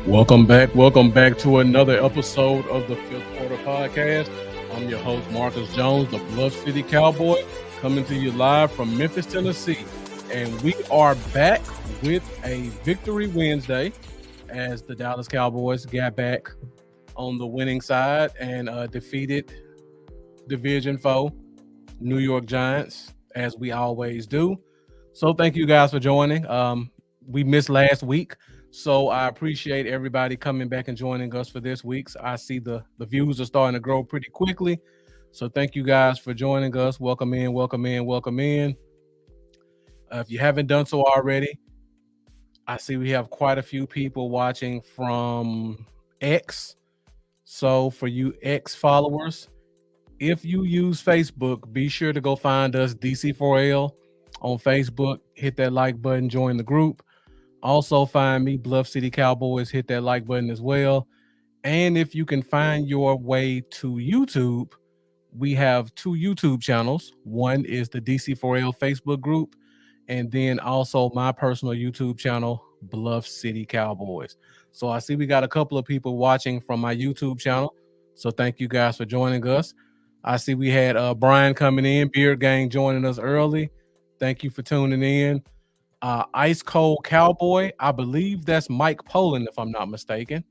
Welcome back to another episode of the Fifth Quarter Podcast. I'm your host, Marcus Jones, the Bluff City Cowboy, coming to you live from Memphis, Tennessee. And we are back with a Victory Wednesday as the Dallas Cowboys got back on the winning side and defeated division foe, New York Giants, as we always do. So thank you guys for joining. We missed last week. So I appreciate everybody coming back and joining us for this week's. I see the views are starting to grow pretty quickly. So thank you guys for joining us. Welcome in, welcome in, welcome in. If you haven't done so already, I see we have quite a few people watching from X. So for you X followers, if you use Facebook, be sure to go find us, DC4L, on Facebook. Hit that like button, join the group. Also find me, Bluff City Cowboys. Hit that like button as well. And if you can find your way to YouTube, we have two YouTube channels. One is the DC4L Facebook group, and then also my personal YouTube channel, Bluff City Cowboys. So I see we got a couple of people watching from my YouTube channel. So thank you guys for joining us. I see we had Brian coming in, Beard Gang joining us early. Thank you for tuning in. Ice Cold Cowboy, I believe that's Mike Poland, if I'm not mistaken.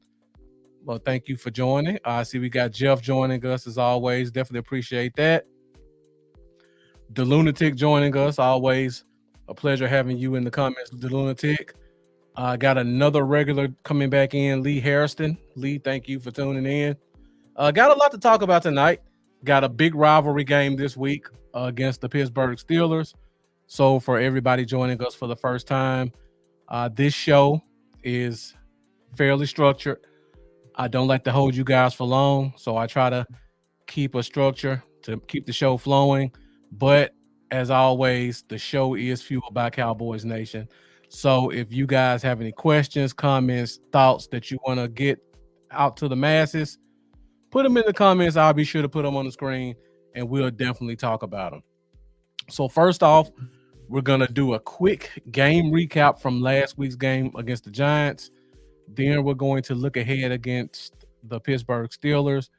Well, thank you for joining. I see we got Jeff joining us as always. Definitely appreciate that. The Lunatic joining us. Always a pleasure having you in the comments, The Lunatic. Got another regular coming back in, Lee Harrison. Lee, thank you for tuning in. Got a lot to talk about tonight. Got a big rivalry game this week against the Pittsburgh Steelers. So for everybody joining us for the first time, this show is fairly structured. I don't like to hold you guys for long, so I try to keep a structure to keep the show flowing. But as always, the show is fueled by Cowboys Nation. So if you guys have any questions, comments, thoughts that you want to get out to the masses, put them in the comments. I'll be sure to put them on the screen, and we'll definitely talk about them. So first off, we're going to do a quick game recap from last week's game against the Giants. Then we're going to look ahead against the Pittsburgh Steelers.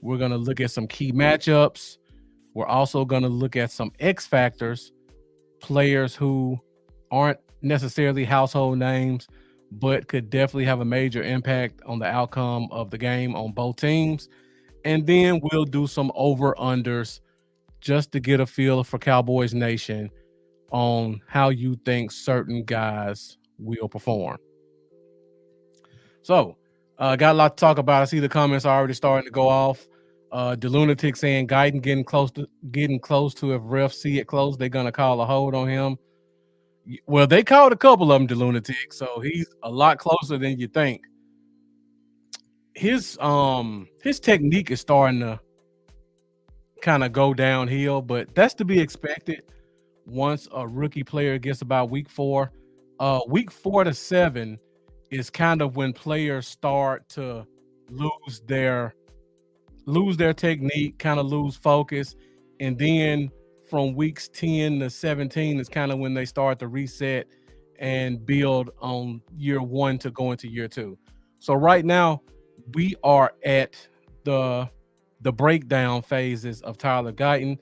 We're going to look at some key matchups. We're also going to look at some X factors, players who aren't necessarily household names, but could definitely have a major impact on the outcome of the game on both teams. And then we'll do some over-unders just to get a feel for Cowboys Nation on how you think certain guys will perform. So, got a lot to talk about. I see the comments are already starting to go off. The Lunatic saying Guyton getting close to if refs see it close, they're gonna call a hold on him. Well, they called a couple of them, the Lunatic, so he's a lot closer than you think. His technique is starting to kind of go downhill, but that's to be expected once a rookie player gets about week 4. Week 4 to 7 is kind of when players start to lose their technique, kind of lose focus. And then from weeks 10 to 17 is kind of when they start to reset and build on year 1 to go into year 2. So right now we are at the breakdown phases of Tyler Guyton.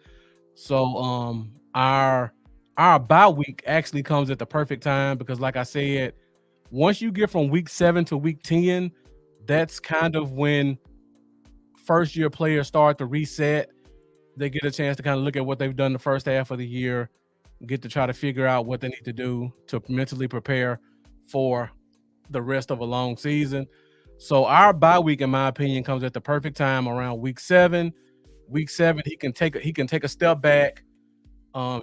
So our bye week actually comes at the perfect time because, like I said, once you get from week 7 to week 10, that's kind of when first year players start to reset. They get a chance to kind of look at what they've done the first half of the year, get to try to figure out what they need to do to mentally prepare for the rest of a long season. So our bye week, in my opinion, comes at the perfect time around week 7. Week 7, he can take a step back.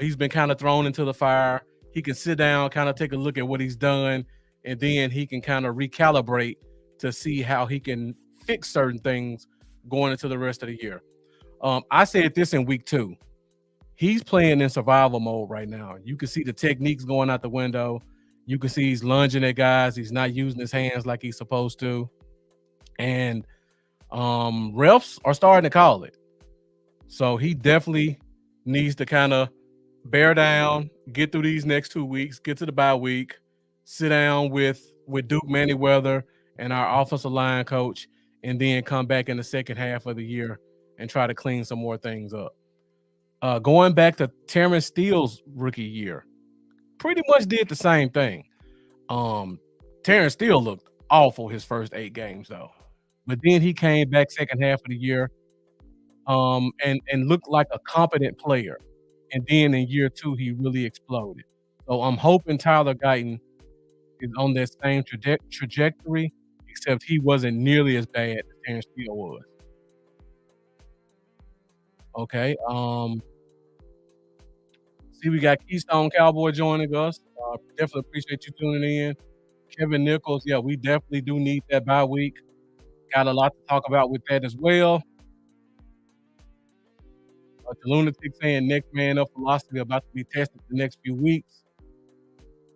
He's been kind of thrown into the fire. He can sit down, kind of take a look at what he's done, and then he can kind of recalibrate to see how he can fix certain things going into the rest of the year. I said this in week 2. He's playing in survival mode right now. You can see the techniques going out the window. You can see he's lunging at guys. He's not using his hands like he's supposed to. And refs are starting to call it. So he definitely needs to kind of bear down, get through these next 2 weeks, get to the bye week, sit down with Duke Manyweather and our offensive line coach, and then come back in the second half of the year and try to clean some more things up. Going back to Terrence Steele's rookie year, pretty much did the same thing. Terrence Steele looked awful his first 8 games though, but then he came back second half of the year, and looked like a competent player. And then in year 2, he really exploded. So I'm hoping Tyler Guyton is on that same trajectory, except he wasn't nearly as bad as Terrence Steele was. Okay. See, we got Keystone Cowboy joining us. Definitely appreciate you tuning in. Kevin Nichols, yeah, we definitely do need that bye week. Got a lot to talk about with that as well. The Lunatic saying next man up philosophy about to be tested the next few weeks.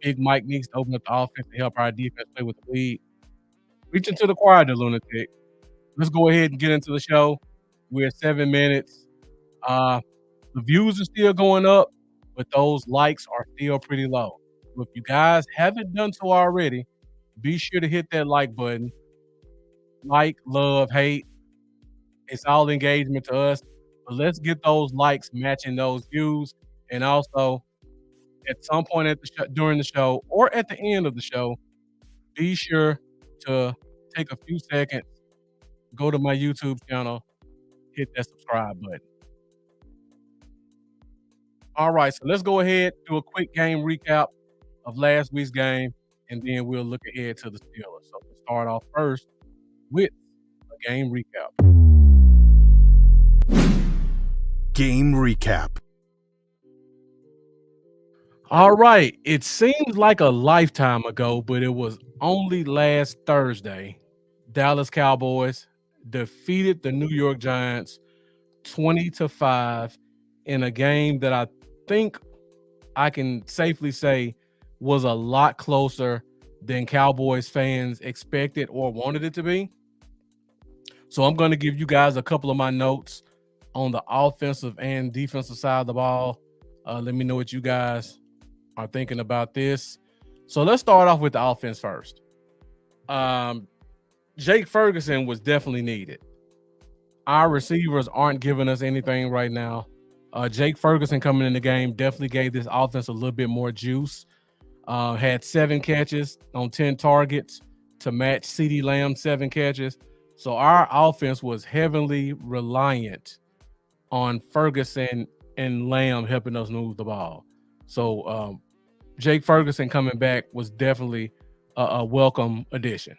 Big Mike needs to open up the offense to help our defense play with the lead. Reaching to the choir, the Lunatic. Let's go ahead and get into the show. We're at 7 minutes. The views are still going up, but those likes are still pretty low. So if you guys haven't done so already, be sure to hit that like button. Like, love, hate. It's all engagement to us. But let's get those likes matching those views. And also, at some point during the show or at the end of the show, be sure to take a few seconds, go to my YouTube channel, hit that subscribe button. All right, so let's go ahead, do a quick game recap of last week's game, and then we'll look ahead to the Steelers. So we'll start off first with a game recap. Game recap. All right, it seems like a lifetime ago, but it was only last Thursday. Dallas Cowboys defeated the New York Giants 20-5 in a game that I think I can safely say was a lot closer than Cowboys fans expected or wanted it to be. So I'm going to give you guys a couple of my notes on the offensive and defensive side of the ball. Let me know what you guys are thinking about this. So let's start off with the offense first. Jake Ferguson was definitely needed. Our receivers aren't giving us anything right now. Jake Ferguson coming in the game definitely gave this offense a little bit more juice. Had 7 catches on 10 targets to match CeeDee Lamb's 7 catches. So our offense was heavily reliant on Ferguson and Lamb helping us move the ball. So Jake Ferguson coming back was definitely a welcome addition.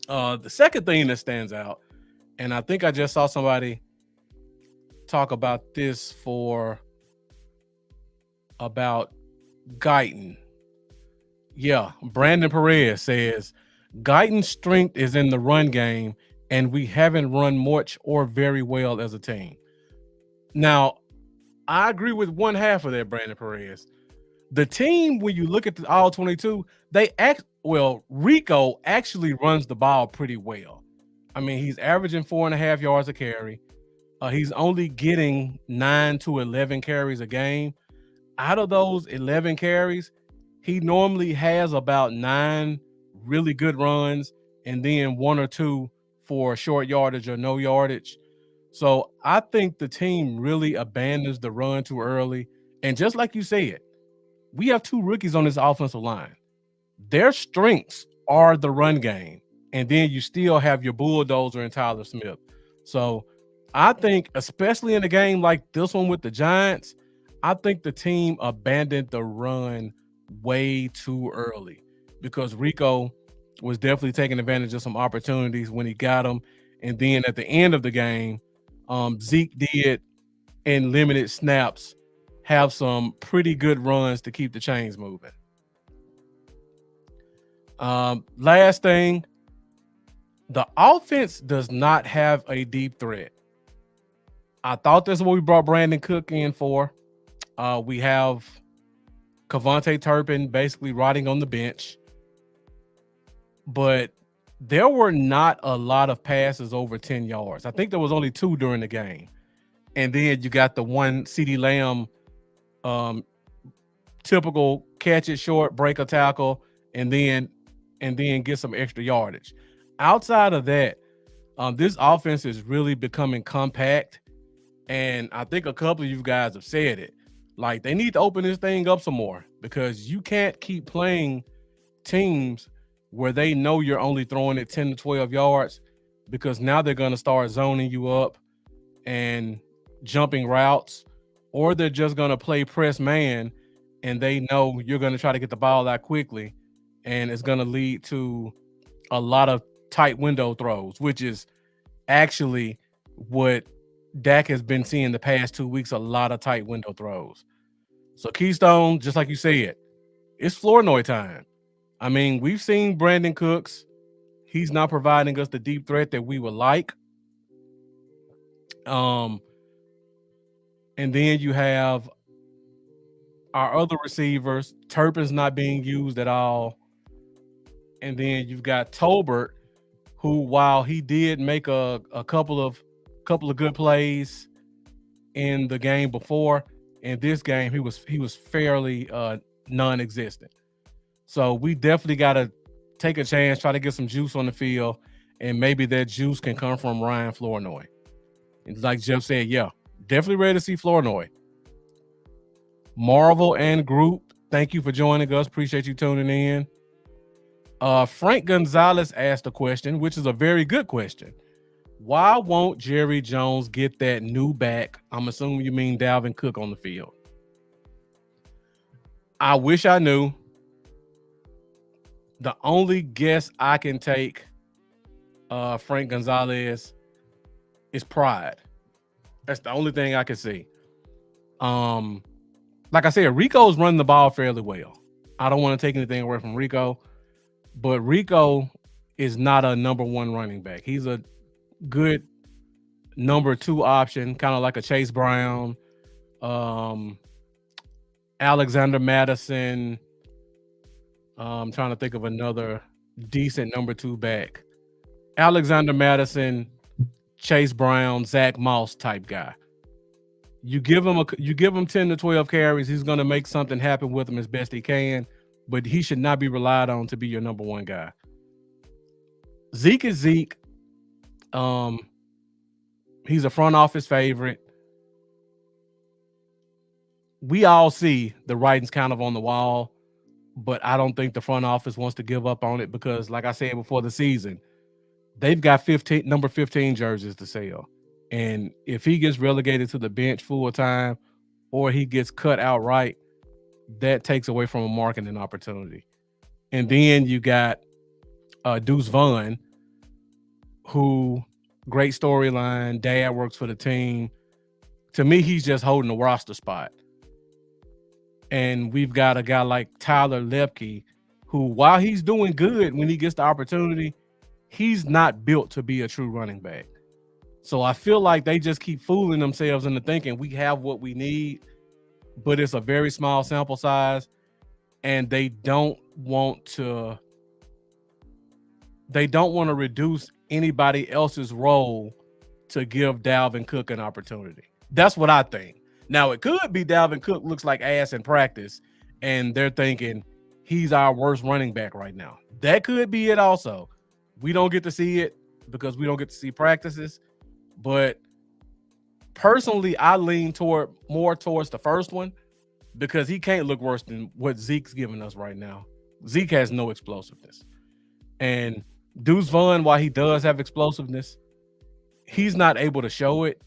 The second thing that stands out, and I think I just saw somebody talk about this about Guyton. Yeah, Brandon Perez says Guyton's strength is in the run game, and we haven't run much or very well as a team. Now, I agree with one half of that, Brandon Perez. The team, when you look at the all 22, Rico actually runs the ball pretty well. I mean, he's averaging 4.5 yards a carry. He's only getting 9 to 11 carries a game. Out of those 11 carries, he normally has about 9 really good runs and then 1 or 2 for short yardage or no yardage. So I think the team really abandons the run too early. And just like you said, we have 2 rookies on this offensive line. Their strengths are the run game. And then you still have your bulldozer and Tyler Smith. So I think, especially in a game like this one with the Giants, I think the team abandoned the run way too early because Rico was definitely taking advantage of some opportunities when he got them. And then at the end of the game, Zeke did, in limited snaps, have some pretty good runs to keep the chains moving. Last thing, the offense does not have a deep threat. I thought that's what we brought Brandon Cook in for. We have Kevontae Turpin basically rotting on the bench. But there were not a lot of passes over 10 yards. I think there was only 2 during the game. And then you got the one CeeDee Lamb typical catch it short, break a tackle, and then and then get some extra yardage. Outside of that, this offense is really becoming compact. And I think a couple of you guys have said it. Like, they need to open this thing up some more, because you can't keep playing teams where they know you're only throwing it 10 to 12 yards, because now they're going to start zoning you up and jumping routes, or they're just going to play press man and they know you're going to try to get the ball out quickly, and it's going to lead to a lot of tight window throws, which is actually what Dak has been seeing the past 2 weeks, a lot of tight window throws. So Keystone, just like you said, it's Flournoy time. I mean, we've seen Brandon Cooks. He's not providing us the deep threat that we would like. And then you have our other receivers. Turpin's not being used at all. And then you've got Tolbert, who, while he did make a couple of good plays in the game before, in this game he was fairly non-existent. So we definitely got to take a chance, try to get some juice on the field, and maybe that juice can come from Ryan Flournoy. And like Jeff said, yeah, definitely ready to see Flournoy. Marvel and Group, thank you for joining us. Appreciate you tuning in. Frank Gonzalez asked a question, which is a very good question. Why won't Jerry Jones get that new back? I'm assuming you mean Dalvin Cook on the field. I wish I knew. The only guess I can take, Frank Gonzalez, is pride. That's the only thing I can see. Like I said, Rico's running the ball fairly well. I don't want to take anything away from Rico, but Rico is not a number one running back. He's a good number two option, kind of like a Chase Brown, Alexander Madison. I'm trying to think of another decent number two back. Alexander Madison, Chase Brown, Zach Moss type guy. You give him 10 to 12 carries, he's going to make something happen with him as best he can, but he should not be relied on to be your number one guy. Zeke is Zeke. He's a front office favorite. We all see the writing's kind of on the wall, but I don't think the front office wants to give up on it, because, like I said before the season, they've got number 15 jerseys to sell. And if he gets relegated to the bench full time, or he gets cut outright, that takes away from a marketing opportunity. And then you got Deuce Vaughn, who, great storyline, dad works for the team. To me, he's just holding a roster spot. And we've got a guy like Tyler Lepke, who, while he's doing good when he gets the opportunity, he's not built to be a true running back. So I feel like they just keep fooling themselves into thinking we have what we need, but it's a very small sample size, and they don't want to reduce anybody else's role to give Dalvin Cook an opportunity. That's what I think. Now, it could be Dalvin Cook looks like ass in practice, and they're thinking he's our worst running back right now. That could be it also. We don't get to see it because we don't get to see practices. But personally, I lean more towards the first one, because he can't look worse than what Zeke's giving us right now. Zeke has no explosiveness. And Deuce Vaughn, while he does have explosiveness, he's not able to show it.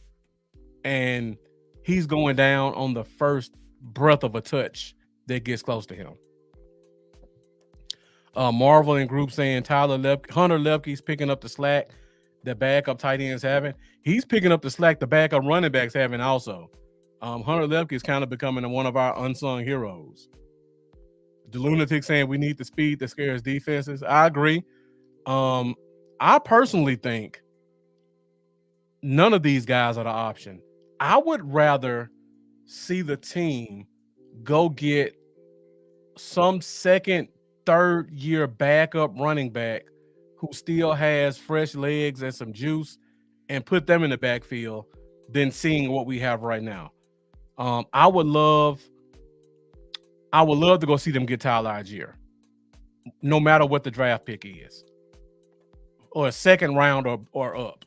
And he's going down on the first breath of a touch that gets close to him. Marvel and Group saying Hunter Lepke's picking up the slack that backup tight ends having. He's picking up the slack the backup running backs having also. Hunter Lepke is kind of becoming one of our unsung heroes. The Lunatic saying we need the speed that scares defenses. I agree. I personally think none of these guys are the option. I would rather see the team go get some second, third year backup running back who still has fresh legs and some juice and put them in the backfield than seeing what we have right now. I would love to go see them get Tyler Algier. no matter what the draft pick is, or a second round or up.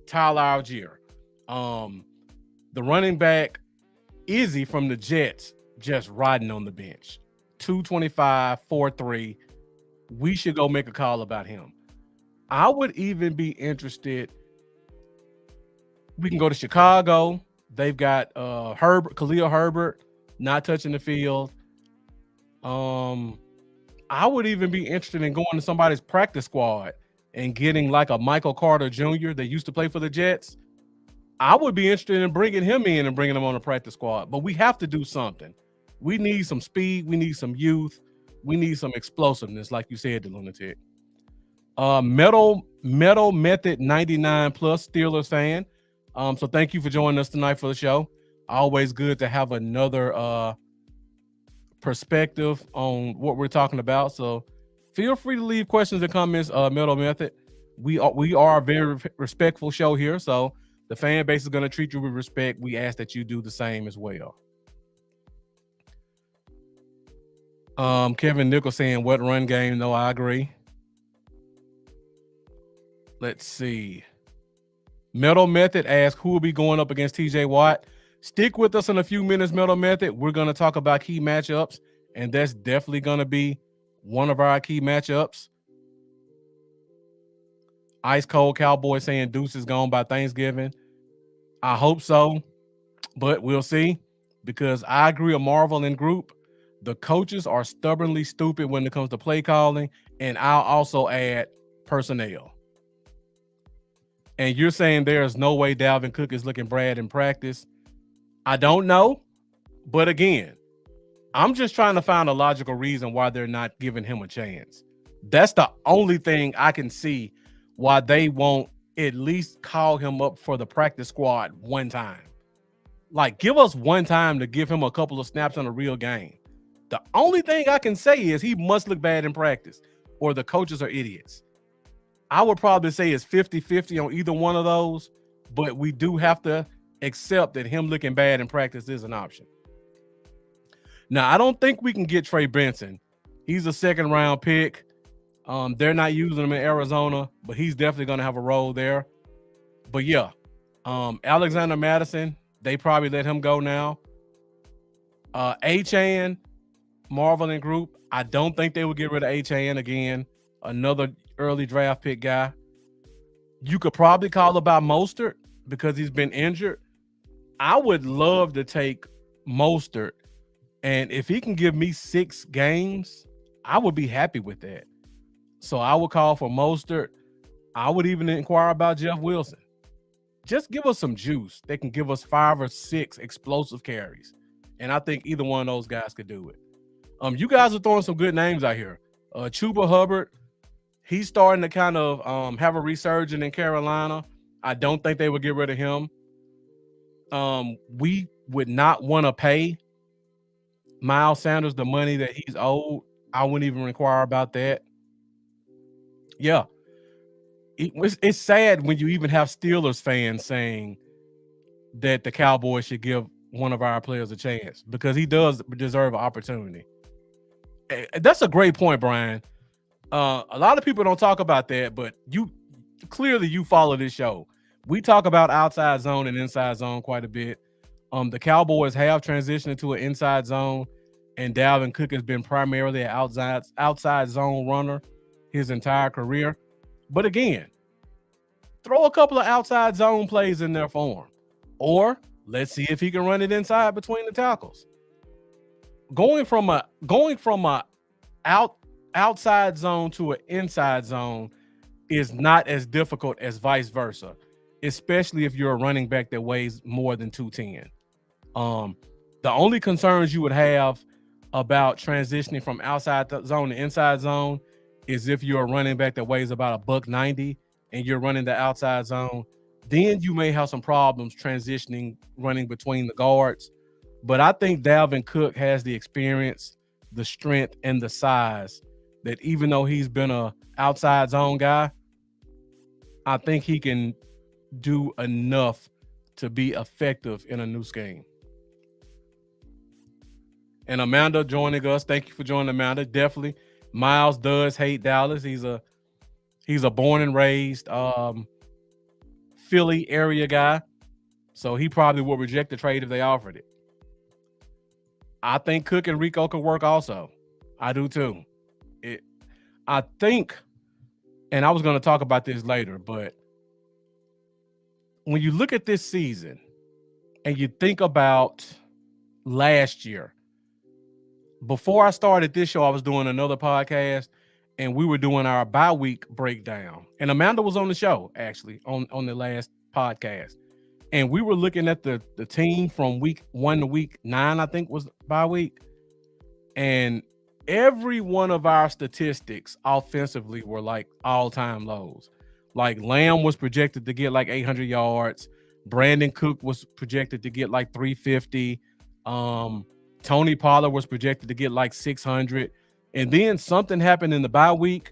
Tyler Algier. The running back, Izzy from the Jets, just riding on the bench. 225, 4.3. We should go make a call about him. I would even be interested. We can go to Chicago. They've got Khalil Herbert not touching the field. I would even be interested in going to somebody's practice squad and getting like a Michael Carter Jr. that used to play for the Jets. I would be interested in bringing him in and bringing him on the practice squad. But we have to do something. We need some speed. We need some youth. We need some explosiveness, like you said, the lunatic. Metal Method 99 plus Steelers fan. So thank you for joining us tonight for the show. Always good to have another perspective on what we're talking about. So feel free to leave questions and comments. Metal Method. We are a very respectful show here, so the fan base is going to treat you with respect. We ask that you do the same as well. Kevin Nichols saying, what run game? No, I agree. Let's see. Metal Method asks, who will be going up against TJ Watt? Stick with us in a few minutes, Metal Method. We're going to talk about key matchups, and that's definitely going to be one of our key matchups. Ice Cold Cowboy saying Deuce is gone by Thanksgiving. I hope so, but we'll see, because I agree with Marvel and Group. The coaches are stubbornly stupid when it comes to play calling, and I'll also add personnel. And you're saying there's no way Dalvin Cook is looking bad in practice. I don't know, but again, I'm just trying to find a logical reason why they're not giving him a chance. That's the only thing I can see why they won't at least call him up for the practice squad one time. Like, give us one time to give him a couple of snaps in a real game. The only thing I can say is he must look bad in practice, or the coaches are idiots. I would probably say it's 50-50 on either one of those, but we do have to accept that him looking bad in practice is an option. Now, I don't think we can get Trey Benson. He's a second-round pick. They're not using him in Arizona, but he's definitely going to have a role there. But yeah, Alexander Madison, they probably let him go now. Achane, Marvel and Group, I don't think they would get rid of Achane again. Another early draft pick guy. You could probably call about Mostert because he's been injured. I would love to take Mostert, and if he can give me 6 games, I would be happy with that. So I would call for Mostert. I would even inquire about Jeff Wilson. Just give us some juice. They can give us 5 or 6 explosive carries, and I think either one of those guys could do it. You guys are throwing some good names out here. Chuba Hubbard, he's starting to kind of have a resurgence in Carolina. I don't think they would get rid of him. We would not want to pay Miles Sanders the money that he's owed. I wouldn't even inquire about that. Yeah. It's sad when you even have Steelers fans saying that the Cowboys should give one of our players a chance, because he does deserve an opportunity. That's a great point, Brian. A lot of people don't talk about that, but you follow this show. We talk about outside zone and inside zone quite a bit. The Cowboys have transitioned to an inside zone, and Dalvin Cook has been primarily an outside zone runner his entire career. But again, throw a couple of outside zone plays in there for him, or let's see if he can run it inside between the tackles. Going from a outside zone to an inside zone is not as difficult as vice versa, especially if you're a running back that weighs more than 210. The only concerns you would have about transitioning from outside zone to inside zone is if you're a running back that weighs about $190 and you're running the outside zone. Then you may have some problems transitioning, running between the guards. But I think Dalvin Cook has the experience, the strength, and the size that even though he's been a outside zone guy, I think he can do enough to be effective in a new scheme. And Amanda joining us. Thank you for joining, Amanda. Definitely. Miles does hate Dallas. He's a born and raised Philly area guy, so he probably will reject the trade if they offered it. I think Cook and Rico could work also. I do too. I think, and I was going to talk about this later, but when you look at this season and you think about last year, before I started this show, I was doing another podcast and we were doing our bye week breakdown. And Amanda was on the show, actually, on the last podcast. And we were looking at the team from week 1 to week 9, I think was bye week. And every one of our statistics offensively were like all-time lows. Like Lamb was projected to get like 800 yards. Brandon Cook was projected to get like 350. Tony Pollard was projected to get like 600. And then something happened in the bye week.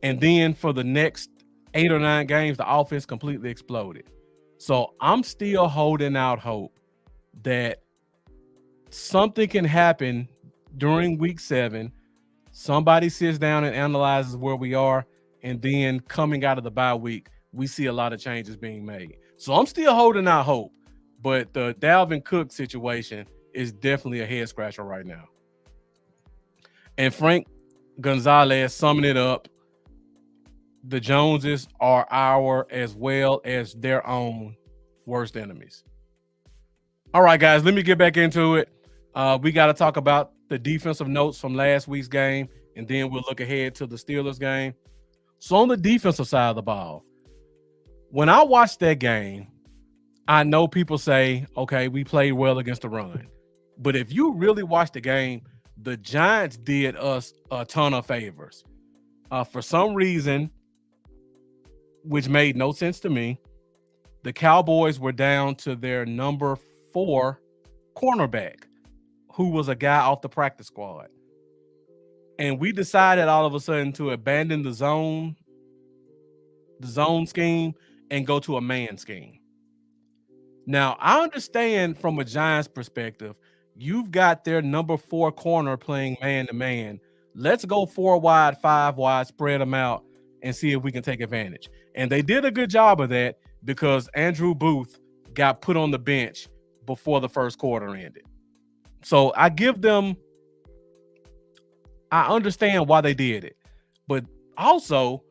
And then for the next 8 or 9 games, the offense completely exploded. So I'm still holding out hope that something can happen during week 7. Somebody sits down and analyzes where we are. And then coming out of the bye week, we see a lot of changes being made. So I'm still holding out hope. But the Dalvin Cook situation is definitely a head scratcher right now. And Frank Gonzalez summing it up. The Joneses are our as well as their own worst enemies. All right, guys, let me get back into it. We got to talk about the defensive notes from last week's game, and then we'll look ahead to the Steelers game. So on the defensive side of the ball, when I watched that game, I know people say, okay, we played well against the run. But if you really watch the game, the Giants did us a ton of favors. For some reason, which made no sense to me, the Cowboys were down to their number 4 cornerback, who was a guy off the practice squad. And we decided all of a sudden to abandon the zone scheme and go to a man scheme. Now, I understand from a Giants perspective, you've got their number 4 corner playing man-to-man. Let's go 4 wide, 5 wide, spread them out, and see if we can take advantage. And they did a good job of that because Andrew Booth got put on the bench before the first quarter ended. So I understand why they did it. But also,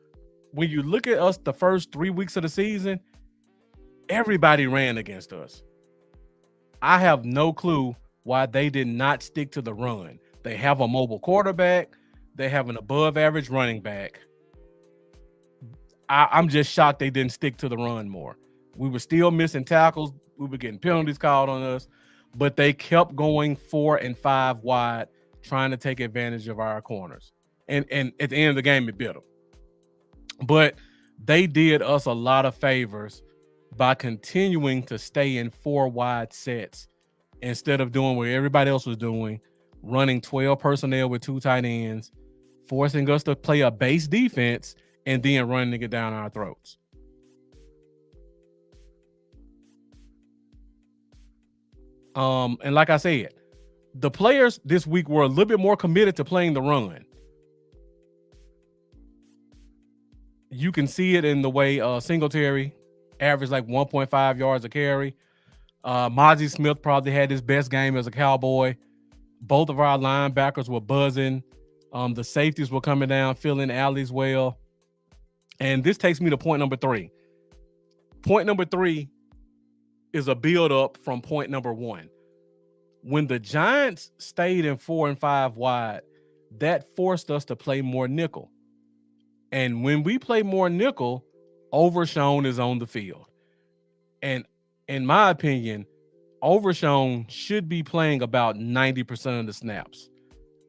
when you look at us the first 3 weeks of the season, everybody ran against us. I have no clue why they did not stick to the run. They have a mobile quarterback. They have an above-average running back. I'm just shocked they didn't stick to the run more. We were still missing tackles. We were getting penalties called on us. But they kept going 4 and 5 wide, trying to take advantage of our corners. And at the end of the game, it bit them. But they did us a lot of favors by continuing to stay in 4 wide sets instead of doing what everybody else was doing, running 12 personnel with 2 tight ends, forcing us to play a base defense, and then running it down our throats. And like I said, the players this week were a little bit more committed to playing the run. You can see it in the way Singletary averaged like 1.5 yards a carry. Mozzie Smith probably had his best game as a Cowboy. Both of our linebackers were buzzing. The safeties were coming down, filling alleys well. And this takes me to point number 3. Point number 3 is a build-up from point number 1. When the Giants stayed in 4 and 5 wide, that forced us to play more nickel. And when we play more nickel, Overshown is on the field. And in my opinion, Overshown should be playing about 90% of the snaps.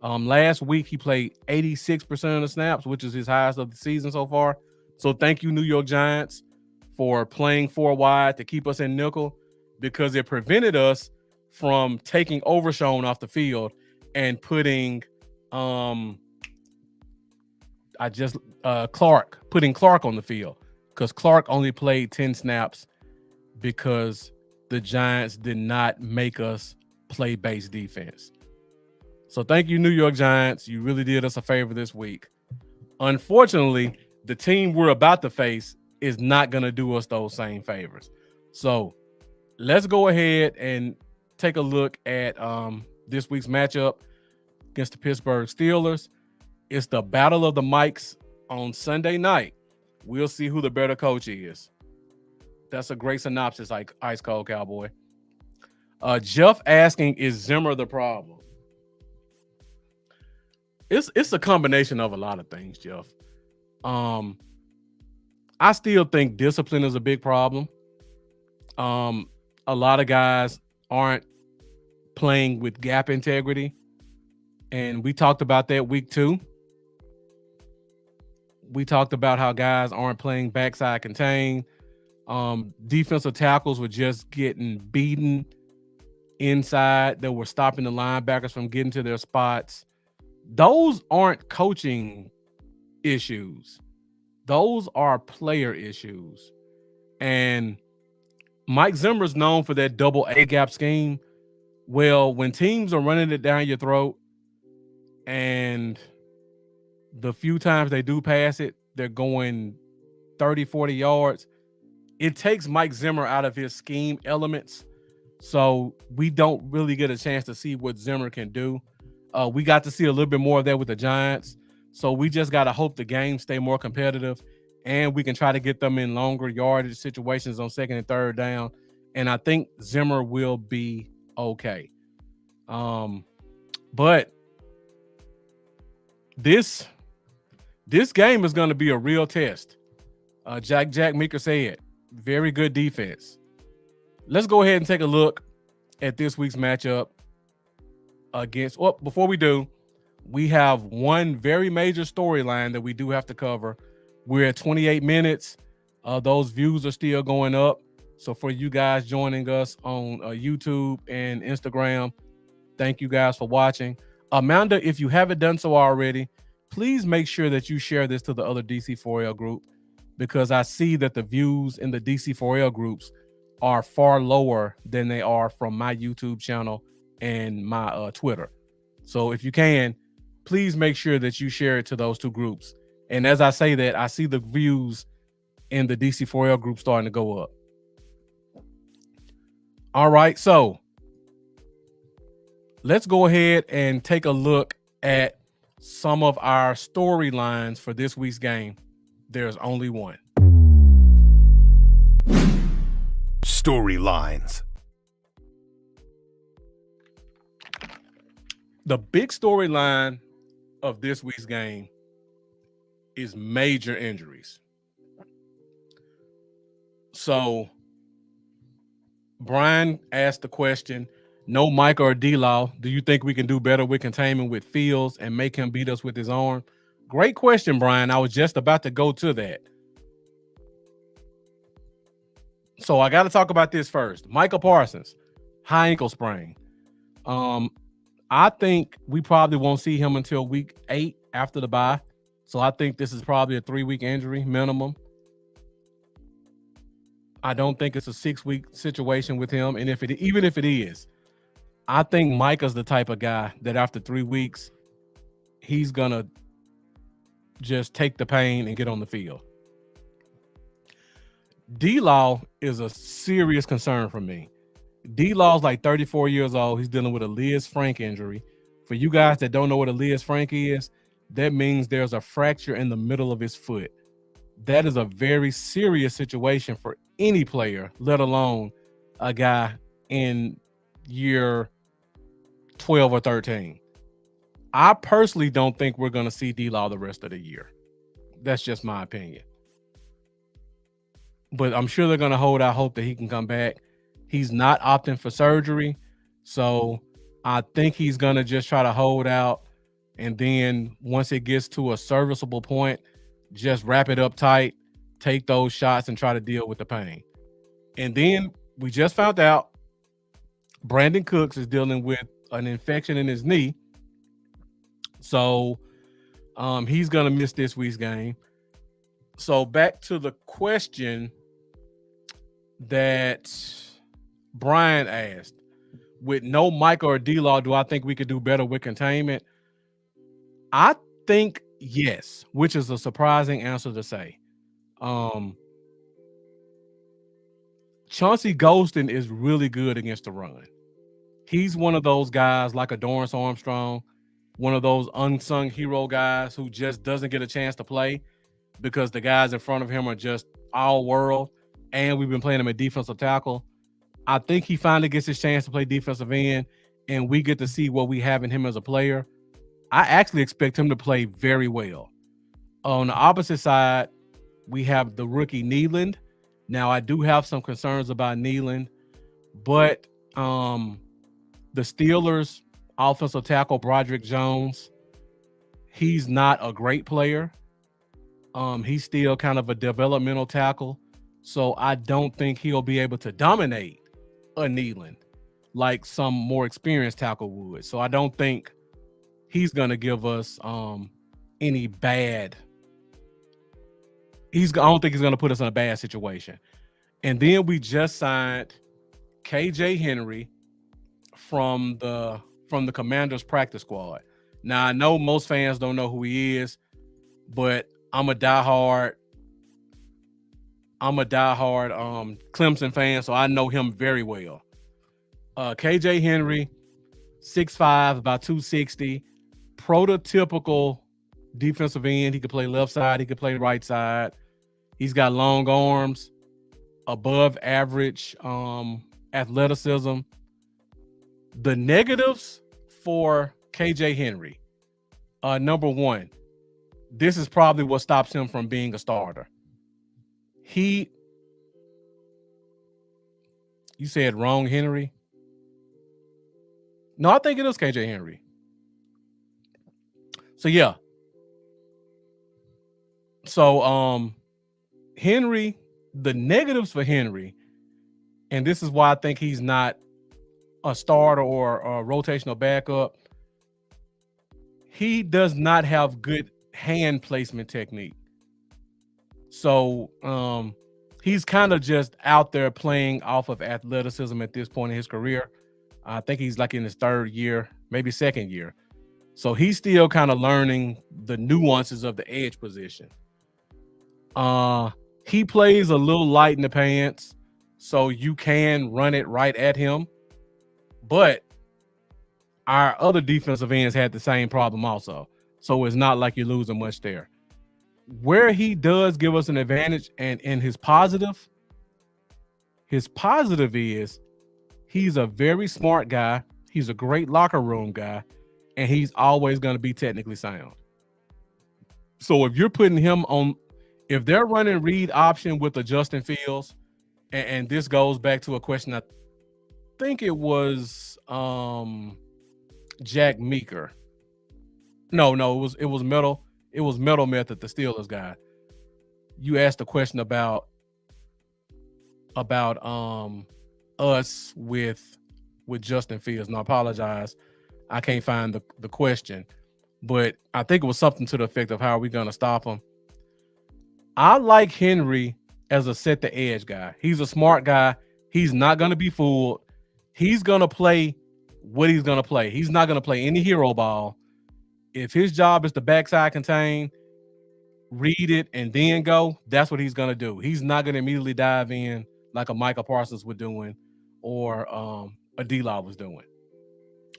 Last week, he played 86% of the snaps, which is his highest of the season so far. So thank you, New York Giants, for playing 4 wide to keep us in nickel, because it prevented us from taking Overshown off the field and putting putting Clark on the field, because Clark only played 10 snaps because the Giants did not make us play base defense. So thank you, New York Giants. You really did us a favor this week. Unfortunately, the team we're about to face is not going to do us those same favors. So let's go ahead and take a look at this week's matchup against the Pittsburgh Steelers. It's the Battle of the Mics on Sunday night. We'll see who the better coach is. That's a great synopsis, like Ice Cold Cowboy. Jeff asking, is Zimmer the problem? It's a combination of a lot of things, Jeff. I still think discipline is a big problem. A lot of guys aren't playing with gap integrity, and we talked about that week 2. We talked about how guys aren't playing backside contain. Defensive tackles were just getting beaten inside. That were stopping the linebackers from getting to their spots. Those aren't coaching issues. Those are player issues. And Mike Zimmer's known for that double A gap scheme. Well, when teams are running it down your throat and the few times they do pass it, they're going 30, 40 yards. It takes Mike Zimmer out of his scheme elements. So we don't really get a chance to see what Zimmer can do. We got to see a little bit more of that with the Giants. So we just got to hope the games stay more competitive and we can try to get them in longer yardage situations on 2nd and 3rd down. And I think Zimmer will be okay. But this game is going to be a real test. Jack Meeker said, very good defense. Let's go ahead and take a look at this week's matchup against. Well, before we do, we have one very major storyline that we do have to cover. We're at 28 minutes. Those views are still going up. So for you guys joining us on YouTube and Instagram, thank you guys for watching. Amanda, if you haven't done so already, please make sure that you share this to the other DC4L group, because I see that the views in the DC4L groups are far lower than they are from my YouTube channel and my Twitter. So if you can, please make sure that you share it to those two groups. And as I say that, I see the views in the DC4L group starting to go up. All right, so let's go ahead and take a look at some of our storylines for this week's game. There's only one. Storylines. The big storyline of this week's game is major injuries. So Brian asked the question, no Micah or D-Law, do you think we can do better with containment with Fields and make him beat us with his arm? Great question, Brian. I was just about to go to that. So I got to talk about this first. Micah Parsons, high ankle sprain. I think we probably won't see him until week 8 after the bye. So I think this is probably a 3-week injury minimum. I don't think it's a 6-week situation with him. And even if it is, I think Micah's the type of guy that after 3 weeks, he's going to just take the pain and get on the field. D-Law is a serious concern for me. D-Law's like 34 years old. He's dealing with a Liz Frank injury. For you guys that don't know what a Liz Frank is, that means there's a fracture in the middle of his foot. That is a very serious situation for any player, let alone a guy in year 12 or 13. I personally don't think we're going to see D-Law the rest of the year. That's just my opinion. But I'm sure they're going to hold out hope that he can come back. He's not opting for surgery. So I think he's going to just try to hold out. And then once it gets to a serviceable point, just wrap it up tight, take those shots, and try to deal with the pain. And then we just found out Brandon Cooks is dealing with an infection in his knee. So he's going to miss this week's game. So back to the question that Brian asked. with no Micah or D-Law, do I think we could do better with containment? I think yes, which is a surprising answer to say. Chauncey Golston is really good against the run. He's one of those guys like a Dorrance Armstrong, one of those unsung hero guys who just doesn't get a chance to play because the guys in front of him are just all world, and we've been playing him at defensive tackle. I think he finally gets his chance to play defensive end, and we get to see what we have in him as a player. I actually expect him to play very well. On the opposite side, we have the rookie Nealand. Now, I do have some concerns about Nealand, but the Steelers offensive tackle Broderick Jones, he's not a great player. He's still kind of a developmental tackle, so I don't think he'll be able to dominate a Nealand like some more experienced tackle would. So I don't think he's going to give us any bad. I don't think he's going to put us in a bad situation. And then we just signed KJ Henry from the Commanders practice squad. Now, I know most fans don't know who he is, but I'm a diehard Clemson fan, so I know him very well. KJ Henry, 6'5", about 260, prototypical defensive end. He could play left side, he could play right side. He's got long arms, above average athleticism. The negatives for KJ Henry, number one, this is probably what stops him from being a starter. You said wrong, Henry? No, I think it is KJ Henry. So yeah. So Henry, the negatives for Henry, and this is why I think he's not a starter or a rotational backup. He does not have good hand placement technique. So he's kind of just out there playing off of athleticism at this point in his career. I think he's like in his third year, maybe second year. So he's still kind of learning the nuances of the edge position. He plays a little light in the pants, so you can run it right at him. But our other defensive ends had the same problem also. So it's not like you're losing much there. Where he does give us an advantage, and in his positive is he's a very smart guy. He's a great locker room guy, and he's always going to be technically sound. So if you're putting him on, if they're running read option with the Justin Fields, and this goes back to a question I think it was Jack Meeker. No, it was Metal. It was Metal Method, the Steelers guy. You asked a question about us with Justin Fields, and I apologize, I can't find the question, but I think it was something to the effect of how are we going to stop him. I like Henry as a set the edge guy. He's a smart guy. He's not going to be fooled. He's going to play what he's going to play. He's not going to play any hero ball. If his job is to backside contain, read it, and then go, that's what he's going to do. He's not going to immediately dive in like a Micah Parsons was doing or a D-Law was doing.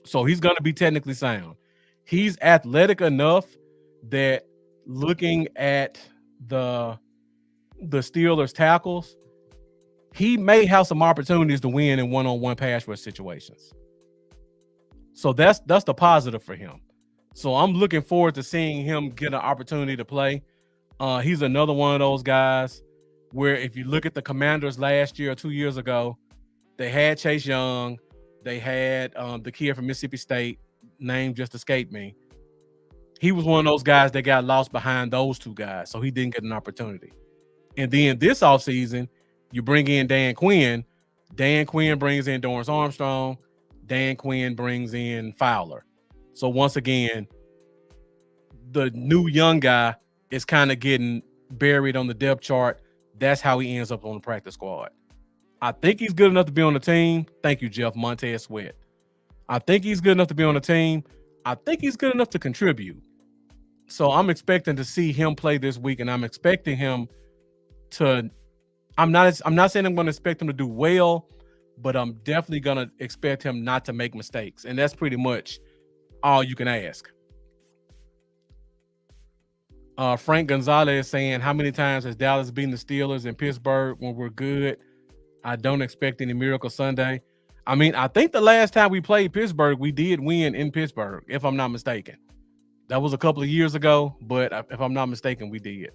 So he's going to be technically sound. He's athletic enough that looking at the Steelers tackles, he may have some opportunities to win in one-on-one pass rush situations. So that's the positive for him. So I'm looking forward to seeing him get an opportunity to play. He's another one of those guys where if you look at the Commanders last year or 2 years ago, they had Chase Young, they had the kid from Mississippi State, name just escaped me. He was one of those guys that got lost behind those two guys, so he didn't get an opportunity. And then this offseason, you bring in Dan Quinn. Dan Quinn brings in Dorrance Armstrong. Dan Quinn brings in Fowler. So once again, the new young guy is kind of getting buried on the depth chart. That's how he ends up on the practice squad. I think he's good enough to be on the team. Thank you, Jeff. Montez Sweat. I think he's good enough to be on the team. I think he's good enough to contribute. So I'm expecting to see him play this week, and I'm expecting him to. I'm not saying I'm going to expect him to do well, but I'm definitely going to expect him not to make mistakes, and that's pretty much all you can ask. Frank Gonzalez saying, how many times has Dallas beaten the Steelers in Pittsburgh when we're good? I don't expect any miracle Sunday. I mean, I think the last time we played Pittsburgh, we did win in Pittsburgh, if I'm not mistaken. That was a couple of years ago, but if I'm not mistaken, we did.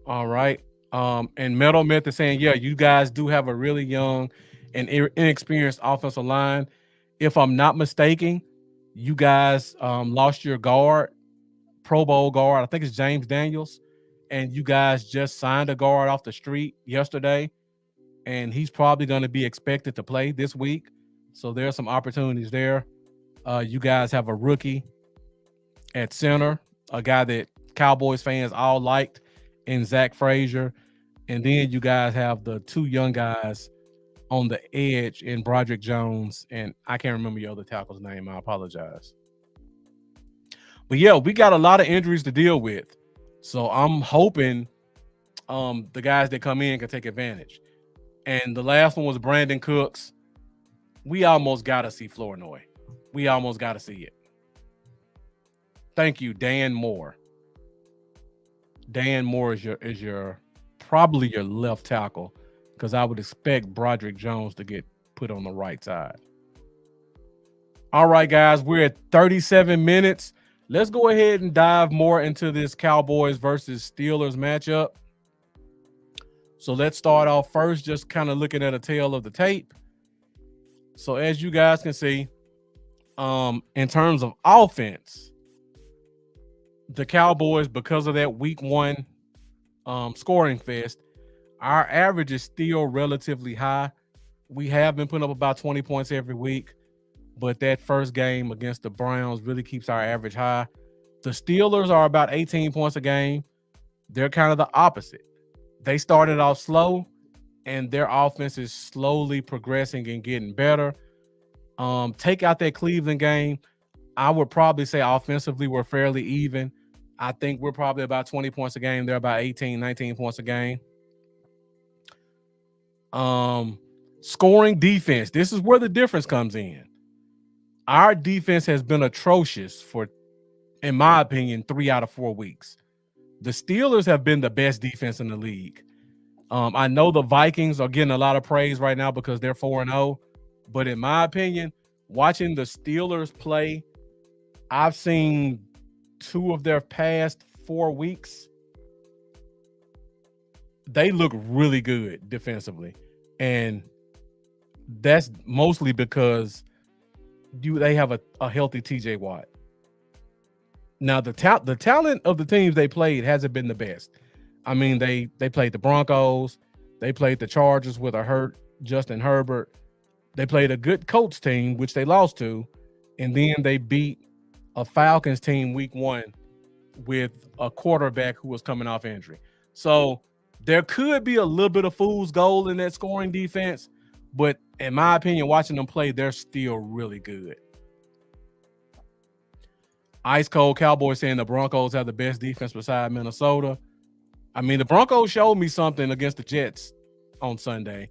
All right. And Metal Method saying, yeah, you guys do have a really young and inexperienced offensive line. If I'm not mistaken, you guys lost your guard, Pro Bowl guard. I think it's James Daniels. And you guys just signed a guard off the street yesterday. And he's probably going to be expected to play this week. So there's some opportunities there. You guys have a rookie at center, a guy that Cowboys fans all liked in Zach Frazier. And then you guys have the two young guys on the edge in Broderick Jones. And I can't remember your other tackle's name. I apologize. But yeah, we got a lot of injuries to deal with. So I'm hoping the guys that come in can take advantage. And the last one was Brandon Cooks. We almost got to see Flournoy. We almost got to see it. Thank you, Dan Moore. Dan Moore is your probably your left tackle, because I would expect Broderick Jones to get put on the right side. All right, guys, we're at 37 minutes. Let's go ahead and dive more into this Cowboys versus Steelers matchup. So let's start off first, just kind of looking at a tail of the tape. So as you guys can see, in terms of offense, the Cowboys, because of that week one scoring fest, our average is still relatively high. We have been putting up about 20 points every week, but that first game against the Browns really keeps our average high. The Steelers are about 18 points a game. They're kind of the opposite. They started off slow, and their offense is slowly progressing and getting better. Take out that Cleveland game, I would probably say offensively we're fairly even. I think we're probably about 20 points a game. They're about 18, 19 points a game. Scoring defense. This is where the difference comes in. Our defense has been atrocious for, in my opinion, 3 out of 4 weeks. The Steelers have been the best defense in the league. I know the Vikings are getting a lot of praise right now because they're 4-0. But in my opinion, watching the Steelers play, I've seen 2 of their past 4 weeks. They look really good defensively. And that's mostly because they have a healthy TJ Watt. Now, the talent of the teams they played hasn't been the best. I mean, they played the Broncos. They played the Chargers with a hurt Justin Herbert. They played a good Colts team, which they lost to. And then they beat a Falcons team week 1 with a quarterback who was coming off injury. So there could be a little bit of fool's gold in that scoring defense. But in my opinion, watching them play, they're still really good. Ice Cold Cowboy saying the Broncos have the best defense beside Minnesota. I mean, the Broncos showed me something against the Jets on Sunday,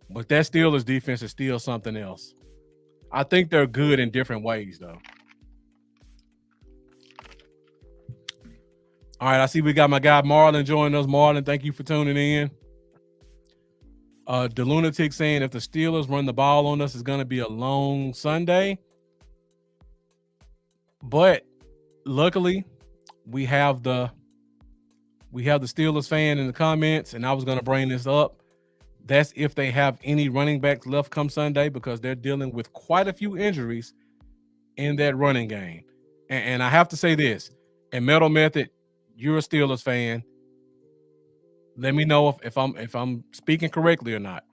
but that Steelers defense is still something else. I think they're good in different ways, though. All right, I see we got my guy Marlon joining us. Marlon, thank you for tuning in. The Lunatic saying if the Steelers run the ball on us, it's going to be a long Sunday. But luckily, we have the Steelers fan in the comments, and I was going to bring this up. That's if they have any running backs left come Sunday, because they're dealing with quite a few injuries in that running game. And I have to say this, and Metal Method, you're a Steelers fan. Let me know if I'm speaking correctly or not.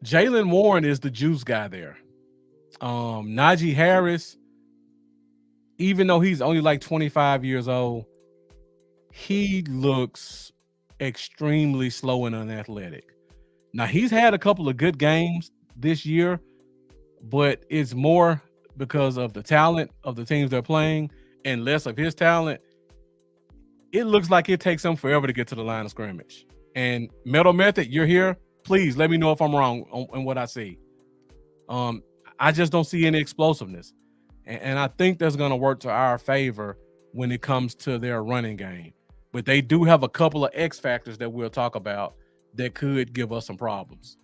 Jaylen Warren is the juice guy there. Najee Harris, even though he's only like 25 years old, he looks extremely slow and unathletic. Now, he's had a couple of good games this year, but it's more because of the talent of the teams they're playing and less of his talent. It looks like it takes him forever to get to the line of scrimmage. And Metal Method, you're here. Please let me know if I'm wrong on what I see. I just don't see any explosiveness. And I think that's going to work to our favor when it comes to their running game. But they do have a couple of X factors that we'll talk about that could give us some problems.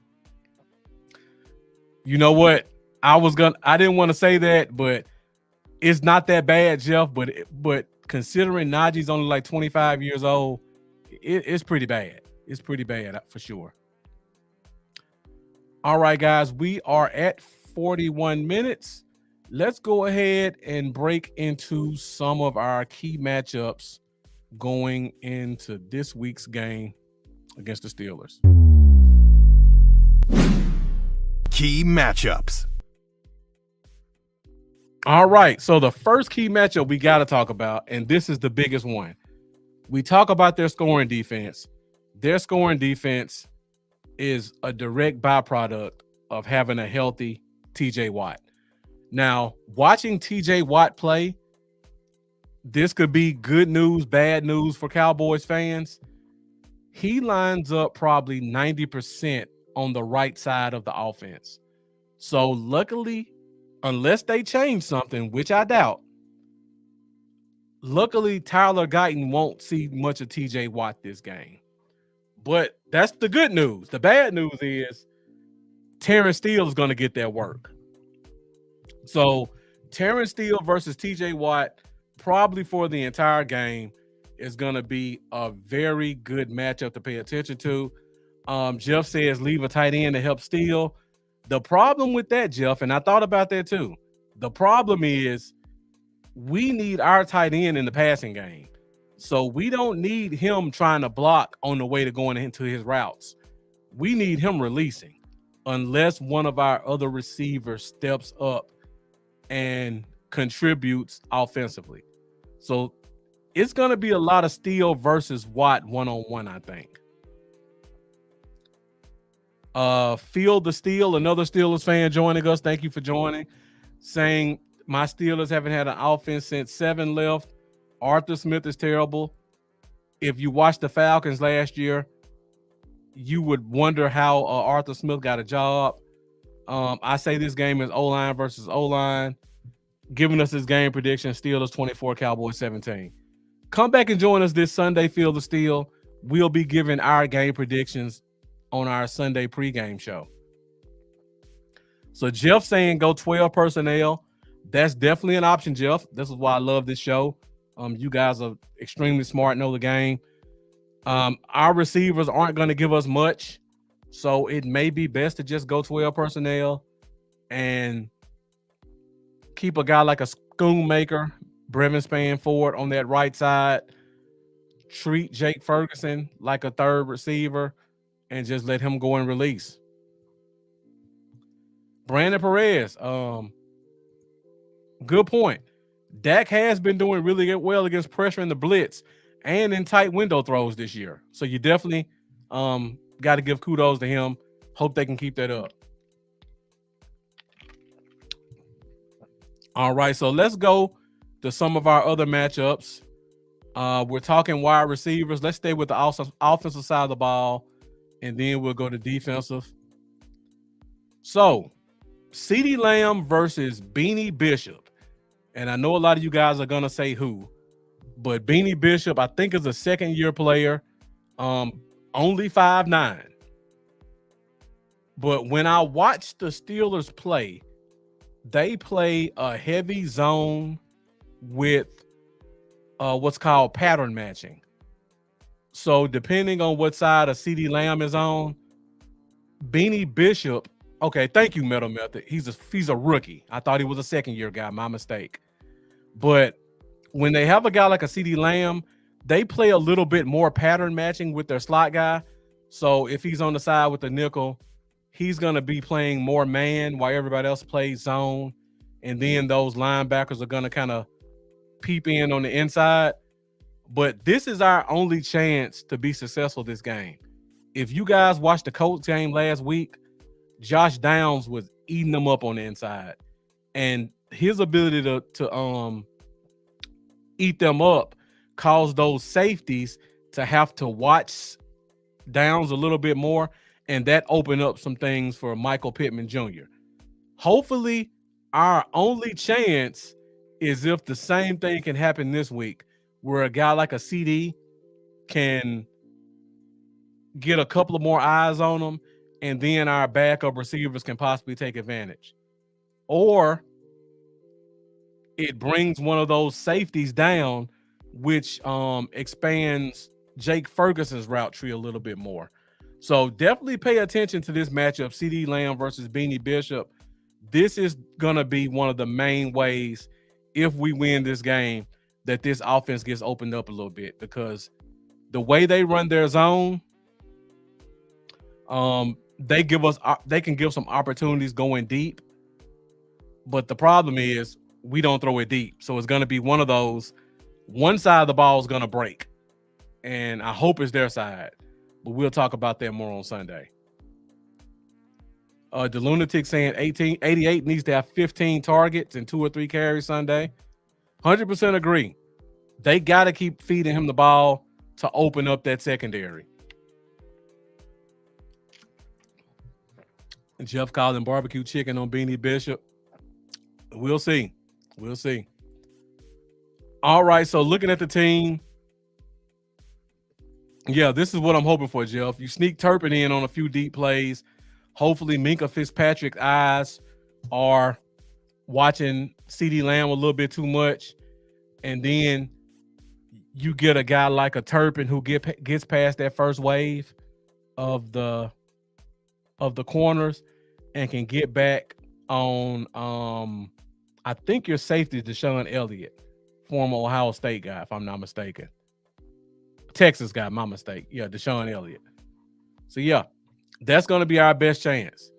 You know what? I didn't want to say that, but it's not that bad, Jeff. But considering Najee's only like 25 years old, it's pretty bad. It's pretty bad for sure. All right, guys, we are at 41 minutes. Let's go ahead and break into some of our key matchups going into this week's game against the Steelers. Key matchups. All right, so the first key matchup we got to talk about, and this is the biggest one. We talk about their scoring defense. Their scoring defense is a direct byproduct of having a healthy TJ Watt. Now, watching TJ Watt play, this could be good news, bad news for Cowboys fans. He lines up probably 90% on the right side of the offense. So luckily, unless they change something, which I doubt, luckily Tyler Guyton won't see much of TJ Watt this game. But that's the good news. The bad news is Terrence Steele is going to get that work. So Terrence Steele versus TJ Watt, probably for the entire game, is going to be a very good matchup to pay attention to. Jeff says leave a tight end to help Steele. The problem with that, Jeff, and I thought about that too. The problem is we need our tight end in the passing game. So we don't need him trying to block on the way to going into his routes. We need him releasing unless one of our other receivers steps up and contributes offensively. So it's going to be a lot of Steele versus Watt one-on-one, I think. Feel the Steel, another Steelers fan joining us. Thank you for joining. Saying my Steelers haven't had an offense since 7 left. Arthur Smith is terrible. If you watched the Falcons last year, you would wonder how Arthur Smith got a job. I say this game is O-line versus O-line. Giving us his game prediction, Steelers 24, Cowboys 17. Come back and join us this Sunday, Feel the Steel. We'll be giving our game predictions on our Sunday pregame show. So Jeff saying go 12 personnel. That's definitely an option, Jeff. This is why I love this show. You guys are extremely smart, know the game. Our receivers aren't going to give us much, so it may be best to just go 12 personnel and keep a guy like a Schoonmaker, Brevin Spanford on that right side. Treat Jake Ferguson like a third receiver and just let him go and release. Brandon Perez, good point. Dak has been doing really well against pressure in the blitz and in tight window throws this year. So you definitely got to give kudos to him. Hope they can keep that up. All right, so let's go to some of our other matchups. We're talking wide receivers. Let's stay with the offensive side of the ball, and then we'll go to defensive. So, CeeDee Lamb versus Beanie Bishop. And I know a lot of you guys are going to say who, but Beanie Bishop, I think, is a second-year player, only 5'9". But when I watch the Steelers play, they play a heavy zone with what's called pattern matching. So depending on what side of CeeDee Lamb is on, Beanie Bishop, okay, thank you, Metal Method. He's a rookie. I thought he was a second-year guy, my mistake. But when they have a guy like a CeeDee Lamb, they play a little bit more pattern matching with their slot guy. So if he's on the side with the nickel, he's going to be playing more man while everybody else plays zone. And then those linebackers are going to kind of peep in on the inside. But this is our only chance to be successful this game. If you guys watched the Colts game last week, Josh Downs was eating them up on the inside. And his ability to eat them up caused those safeties to have to watch Downs a little bit more, and that opened up some things for Michael Pittman Jr. Hopefully, our only chance is if the same thing can happen this week, where a guy like a CD can get a couple of more eyes on him, and then our backup receivers can possibly take advantage. Or it brings one of those safeties down, which expands Jake Ferguson's route tree a little bit more. So definitely pay attention to this matchup, CD Lamb versus Beanie Bishop. This is going to be one of the main ways, if we win this game, that this offense gets opened up a little bit, because the way they run their zone, they can give some opportunities going deep. But the problem is we don't throw it deep. So it's going to be one of those, one side of the ball is going to break. And I hope it's their side. But we'll talk about that more on Sunday. The Lunatic saying 88 needs to have 15 targets and 2 or 3 carries Sunday. 100% agree. They got to keep feeding him the ball to open up that secondary. Jeff calling barbecue chicken on Beanie Bishop. We'll see. We'll see. All right, so looking at the team, yeah, this is what I'm hoping for, Jeff. You sneak Turpin in on a few deep plays. Hopefully Minka Fitzpatrick's eyes are watching CeeDee Lamb a little bit too much. And then you get a guy like a Turpin who gets past that first wave of the corners and can get back on I think your safety is Deshaun Elliott, former Ohio State guy, if I'm not mistaken. Texas guy, my mistake. Yeah, Deshaun Elliott. So yeah, that's going to be our best chance.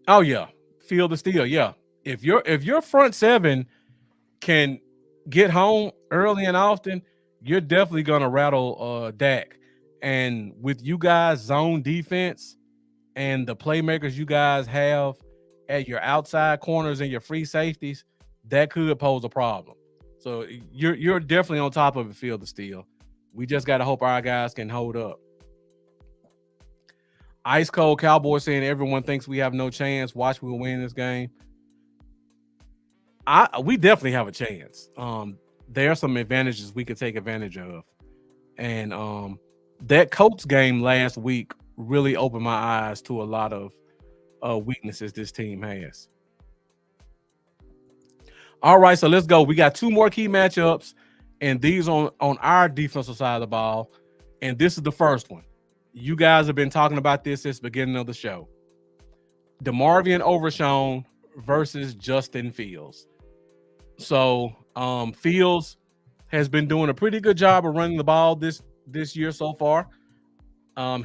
Oh yeah, field the steal. Yeah, if your front seven can get home early and often, you're definitely going to rattle Dak. And with you guys' zone defense and the playmakers you guys have at your outside corners and your free safeties, that could pose a problem. So you're definitely on top of it, field the steal. We just got to hope our guys can hold up. Ice Cold Cowboy saying everyone thinks we have no chance. Watch, we'll win this game. We definitely have a chance. There are some advantages we could take advantage of. And that Colts game last week really opened my eyes to a lot of weaknesses this team has. All right, so let's go. We got 2 more key matchups, and these on our defensive side of the ball. And this is the first one. You guys have been talking about this since the beginning of the show. DeMarvion Overshown versus Justin Fields. So Fields has been doing a pretty good job of running the ball this year so far.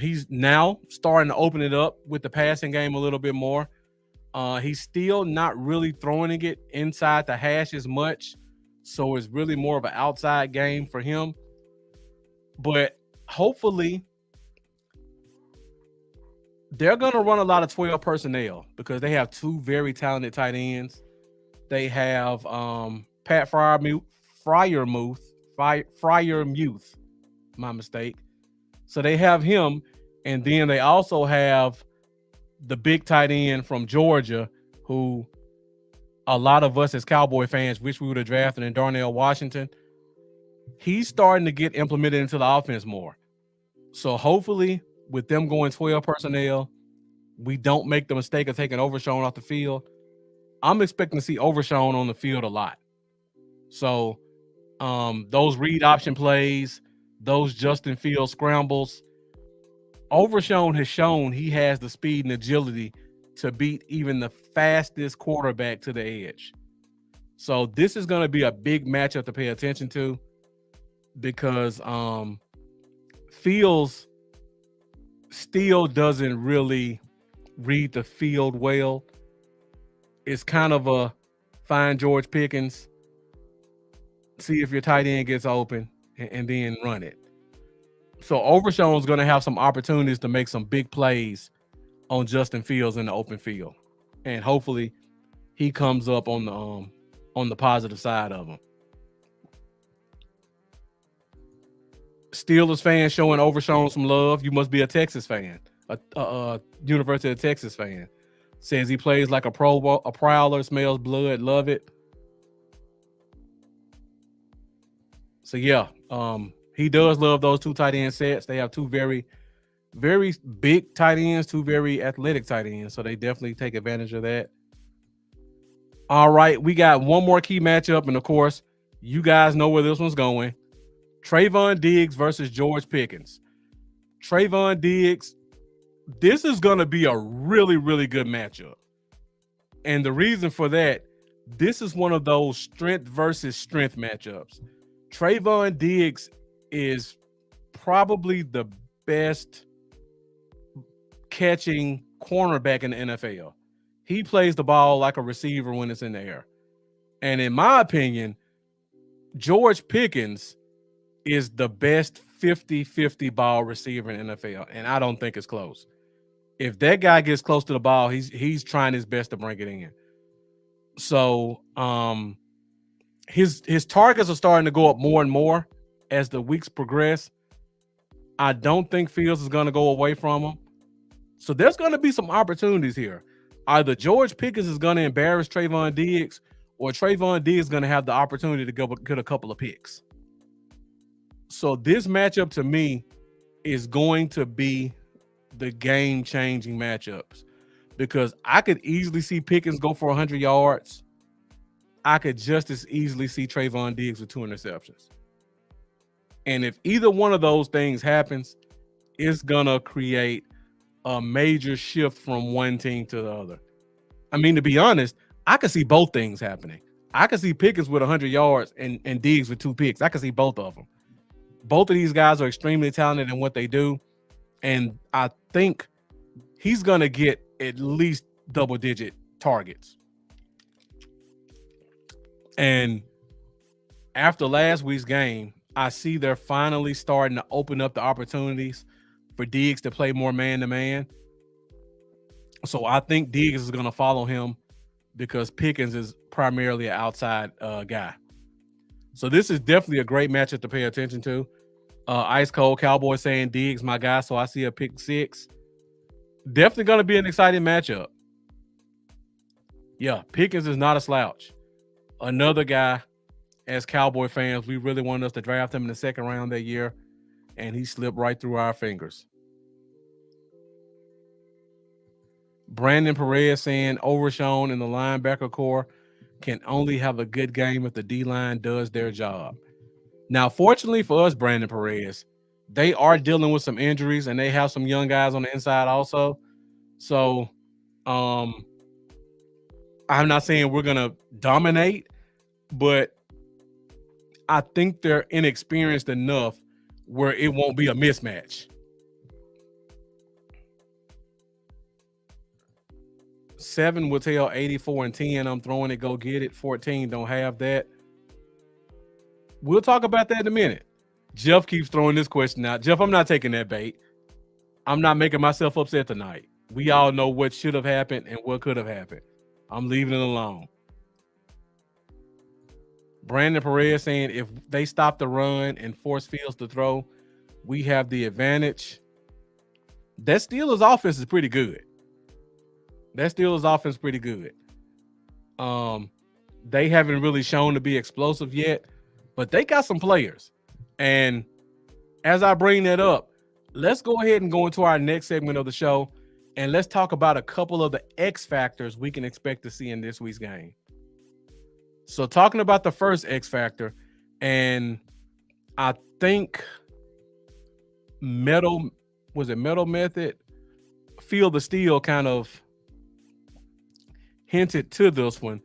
He's now starting to open it up with the passing game a little bit more. He's still not really throwing it inside the hash as much, so it's really more of an outside game for him. But hopefully they're going to run a lot of 12 personnel because they have 2 very talented tight ends. They have Pat Fryermuth, my mistake. So they have him, and then they also have the big tight end from Georgia, who a lot of us as Cowboy fans wish we would have drafted in Darnell Washington. He's starting to get implemented into the offense more. So hopefully with them going 12 personnel, we don't make the mistake of taking Overshown off the field. I'm expecting to see Overshown on the field a lot. So those read option plays, those Justin Fields scrambles, Overshown has shown he has the speed and agility to beat even the fastest quarterback to the edge. So this is going to be a big matchup to pay attention to because Fields still doesn't really read the field well. It's kind of a fine George Pickens. see if your tight end gets open, and then run it. So Overshown's going to have some opportunities to make some big plays on Justin Fields in the open field, and hopefully he comes up on the positive side of him. Steelers fans showing Overshown some love. You must be a Texas fan, a University of Texas fan. Says he plays like a prowler, smells blood, love it. So yeah, he does love those two tight end sets. They have two very, very big tight ends, two very athletic tight ends. So they definitely take advantage of that. All right, we got one more key matchup, and of course, you guys know where this one's going. Trayvon Diggs versus George Pickens. Trayvon Diggs, this is going to be a really, really good matchup. And the reason for that, this is one of those strength versus strength matchups. Trayvon Diggs is probably the best catching cornerback in the NFL. He plays the ball like a receiver when it's in the air. And in my opinion, George Pickens is the best 50-50 ball receiver in the NFL, and I don't think it's close. If that guy gets close to the ball, he's trying his best to bring it in. So his targets are starting to go up more and more as the weeks progress. I don't think Fields is going to go away from him. So there's going to be some opportunities here. Either George Pickens is going to embarrass Trayvon Diggs, or Trayvon Diggs is going to have the opportunity to go get a couple of picks. So this matchup to me is going to be the game-changing matchups, because I could easily see Pickens go for 100 yards. I could just as easily see Trayvon Diggs with 2 interceptions. And if either one of those things happens, it's going to create a major shift from one team to the other. I mean, to be honest, I could see both things happening. I could see Pickens with 100 yards and Diggs with 2 picks. I could see both of them. Both of these guys are extremely talented in what they do, and I think he's going to get at least double-digit targets. And after last week's game, I see they're finally starting to open up the opportunities for Diggs to play more man-to-man. So I think Diggs is going to follow him because Pickens is primarily an outside guy. So this is definitely a great matchup to pay attention to. Ice Cold Cowboys saying Diggs my guy, so I see a pick 6. Definitely going to be an exciting matchup. Yeah, Pickens is not a slouch. Another guy, as Cowboy fans, we really wanted us to draft him in the second round that year, and he slipped right through our fingers. Brandon Perez saying Overshown in the linebacker core can only have a good game if the D-line does their job. Now, fortunately for us, Brandon Perez, they are dealing with some injuries, and they have some young guys on the inside also. So I'm not saying we're going to dominate, but I think they're inexperienced enough where it won't be a mismatch. Seven will tell 84-10. I'm throwing it, go get it. 14 don't have that. We'll talk about that in a minute. Jeff keeps throwing this question out. Jeff, I'm not taking that bait. I'm not making myself upset tonight. We all know what should have happened and what could have happened. I'm leaving it alone. Brandon Perez saying if they stop the run and force Fields to throw, we have the advantage. That Steelers offense is pretty good. They haven't really shown to be explosive yet, but they got some players. And as I bring that up, let's go ahead and go into our next segment of the show, and let's talk about a couple of the X factors we can expect to see in this week's game. So talking about the first X factor, and I think Metal Method, Feel the Steel kind of hinted to this one.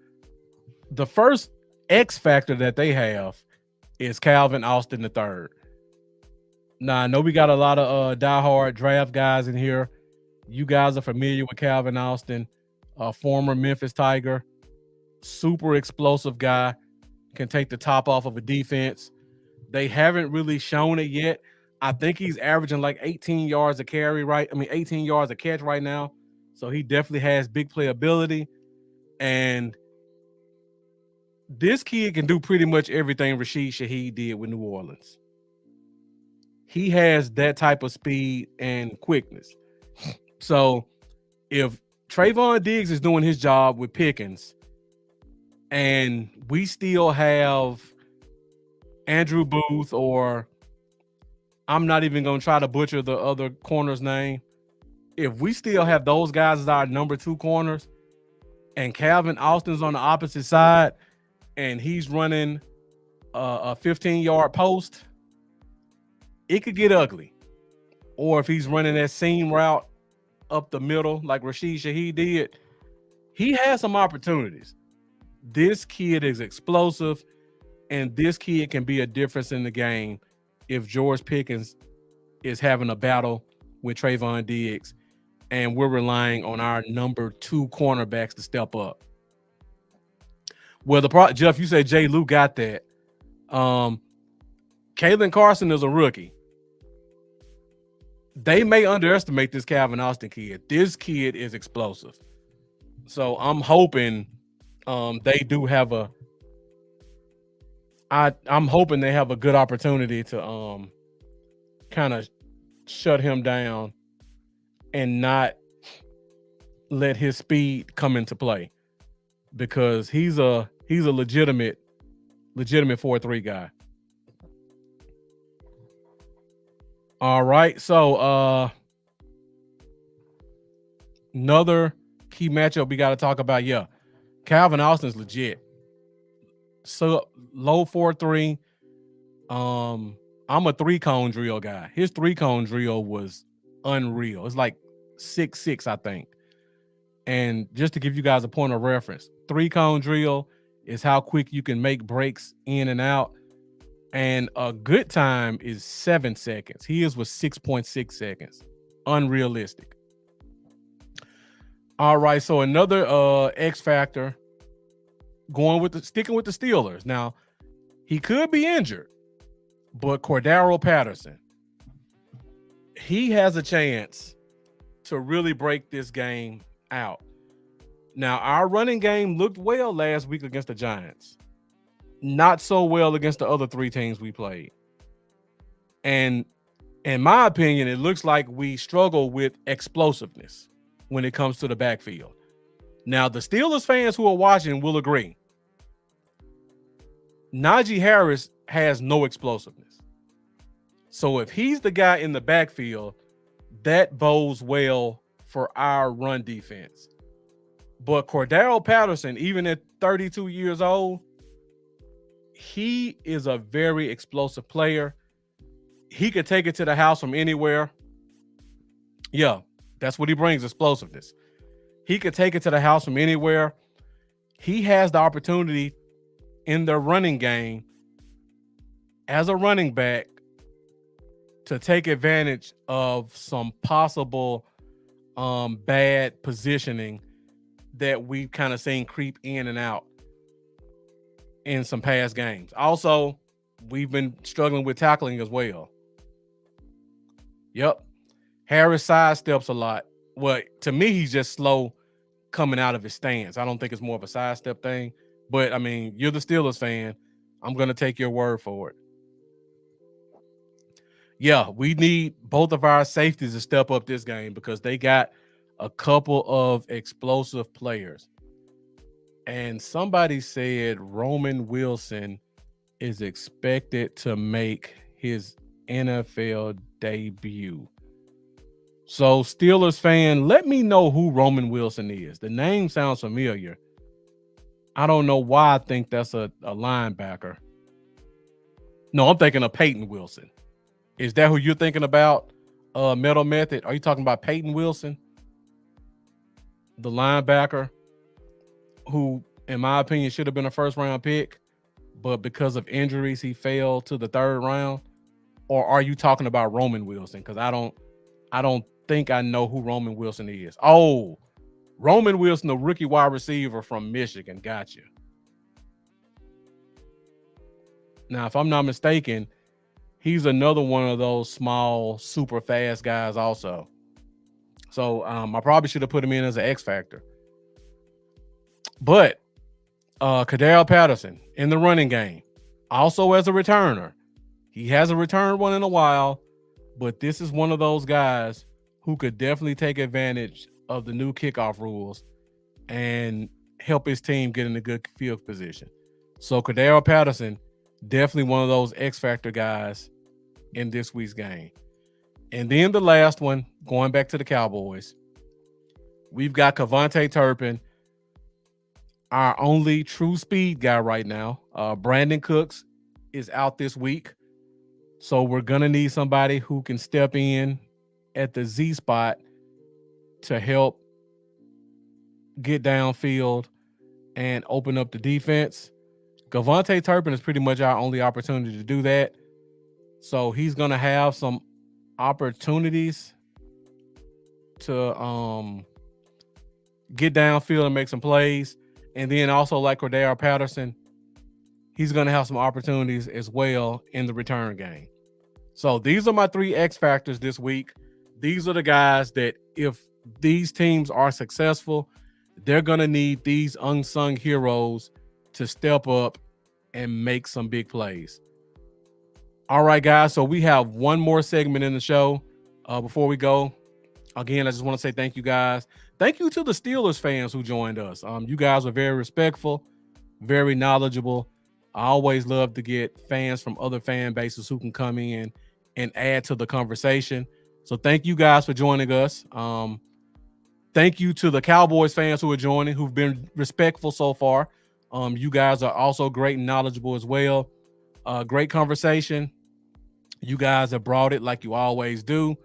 The first X factor that they have is Calvin Austin III. Now, I know we got a lot of diehard draft guys in here. You guys are familiar with Calvin Austin, a former Memphis Tiger, super explosive guy, can take the top off of a defense. They haven't really shown it yet. I think he's averaging like 18 yards a carry, right? 18 yards a catch right now. So he definitely has big playability. And this kid can do pretty much everything Rashid Shaheed did with New Orleans. He has that type of speed and quickness. So if Trayvon Diggs is doing his job with Pickens, and we still have Andrew Booth, or I'm not even going to try to butcher the other corner's name. If we still have those guys as our number 2 corners, and Calvin Austin's on the opposite side, and he's running a 15-yard post, it could get ugly. Or if he's running that seam route up the middle like Rashid Shaheed did, he has some opportunities. This kid is explosive, and this kid can be a difference in the game if George Pickens is having a battle with Trayvon Diggs, and we're relying on our number 2 cornerbacks to step up. Well, Jeff, you say Jay Lou got that. Kalen Carson is a rookie. They may underestimate this Calvin Austin kid. This kid is explosive. So I'm hoping they do have I'm hoping they have a good opportunity to kind of shut him down and not let his speed come into play, because he's a legitimate 4-3 guy. All right, so another key matchup we got to talk about. Yeah, Calvin Austin's legit. So low 4-3. I'm a 3-cone drill guy. His 3-cone drill was unreal. It's like 6'6", I think. And just to give you guys a point of reference, 3-cone drill is how quick you can make breaks in and out. And a good time is 7 seconds. He is with 6.6 seconds. Unrealistic. All right, so another X factor, sticking with the Steelers. Now, he could be injured, but Cordero Patterson, he has a chance to really break this game out. Now, our running game looked well last week against the Giants. Not so well against the other 3 teams we played. And in my opinion, it looks like we struggle with explosiveness when it comes to the backfield. Now, the Steelers fans who are watching will agree. Najee Harris has no explosiveness. So if he's the guy in the backfield, that bodes well for our run defense. But Cordero Patterson, even at 32 years old, he is a very explosive player. He could take it to the house from anywhere. Yeah, that's what he brings, explosiveness. He could take it to the house from anywhere. He has the opportunity in the running game as a running back to take advantage of some possible bad positioning that we've kind of seen creep in and out in some past games. Also, we've been struggling with tackling as well. Yep. Harris sidesteps a lot. Well, to me, he's just slow coming out of his stance. I don't think it's more of a sidestep thing. But, I mean, you're the Steelers fan. I'm going to take your word for it. Yeah, we need both of our safeties to step up this game because they got a couple of explosive players. And somebody said Roman Wilson is expected to make his NFL debut. So, Steelers fan, let me know who Roman Wilson is. The name sounds familiar. I don't know why I think that's a linebacker. No, I'm thinking of Peyton Wilson. Is that who you're thinking about, Metal Method? Are you talking about Peyton Wilson? The linebacker who, in my opinion, should have been a first-round pick, but because of injuries, he fell to the 3rd round? Or are you talking about Roman Wilson? Because I don't think I know who Roman Wilson is. Oh, Roman Wilson, the rookie wide receiver from Michigan. Gotcha. Now, if I'm not mistaken, he's another one of those small, super fast guys also. So I probably should have put him in as an X factor. But Kadar Patterson in the running game, also as a returner. He hasn't returned one in a while, but this is one of those guys who could definitely take advantage of the new kickoff rules and help his team get in a good field position. So Kadar Patterson, definitely one of those X factor guys in this week's game. And then the last one, going back to the Cowboys, we've got Kevontae Turpin, our only true speed guy right now. Brandon Cooks is out this week. So we're going to need somebody who can step in at the Z spot to help get downfield and open up the defense. Kevontae Turpin is pretty much our only opportunity to do that. So he's going to have some opportunities to get downfield and make some plays. And then also like Kadar Patterson, he's going to have some opportunities as well in the return game. So these are my 3 X factors this week. These are the guys that if these teams are successful, they're going to need these unsung heroes to step up and make some big plays. All right, guys. So we have one more segment in the show. Before we go, again, I just want to say thank you, guys. Thank you to the Steelers fans who joined us. You guys were very respectful, very knowledgeable. I always love to get fans from other fan bases who can come in and add to the conversation. So thank you guys for joining us. Thank you to the Cowboys fans who are joining, who've been respectful so far. You guys are also great and knowledgeable as well. Great conversation. You guys have brought it like you always do.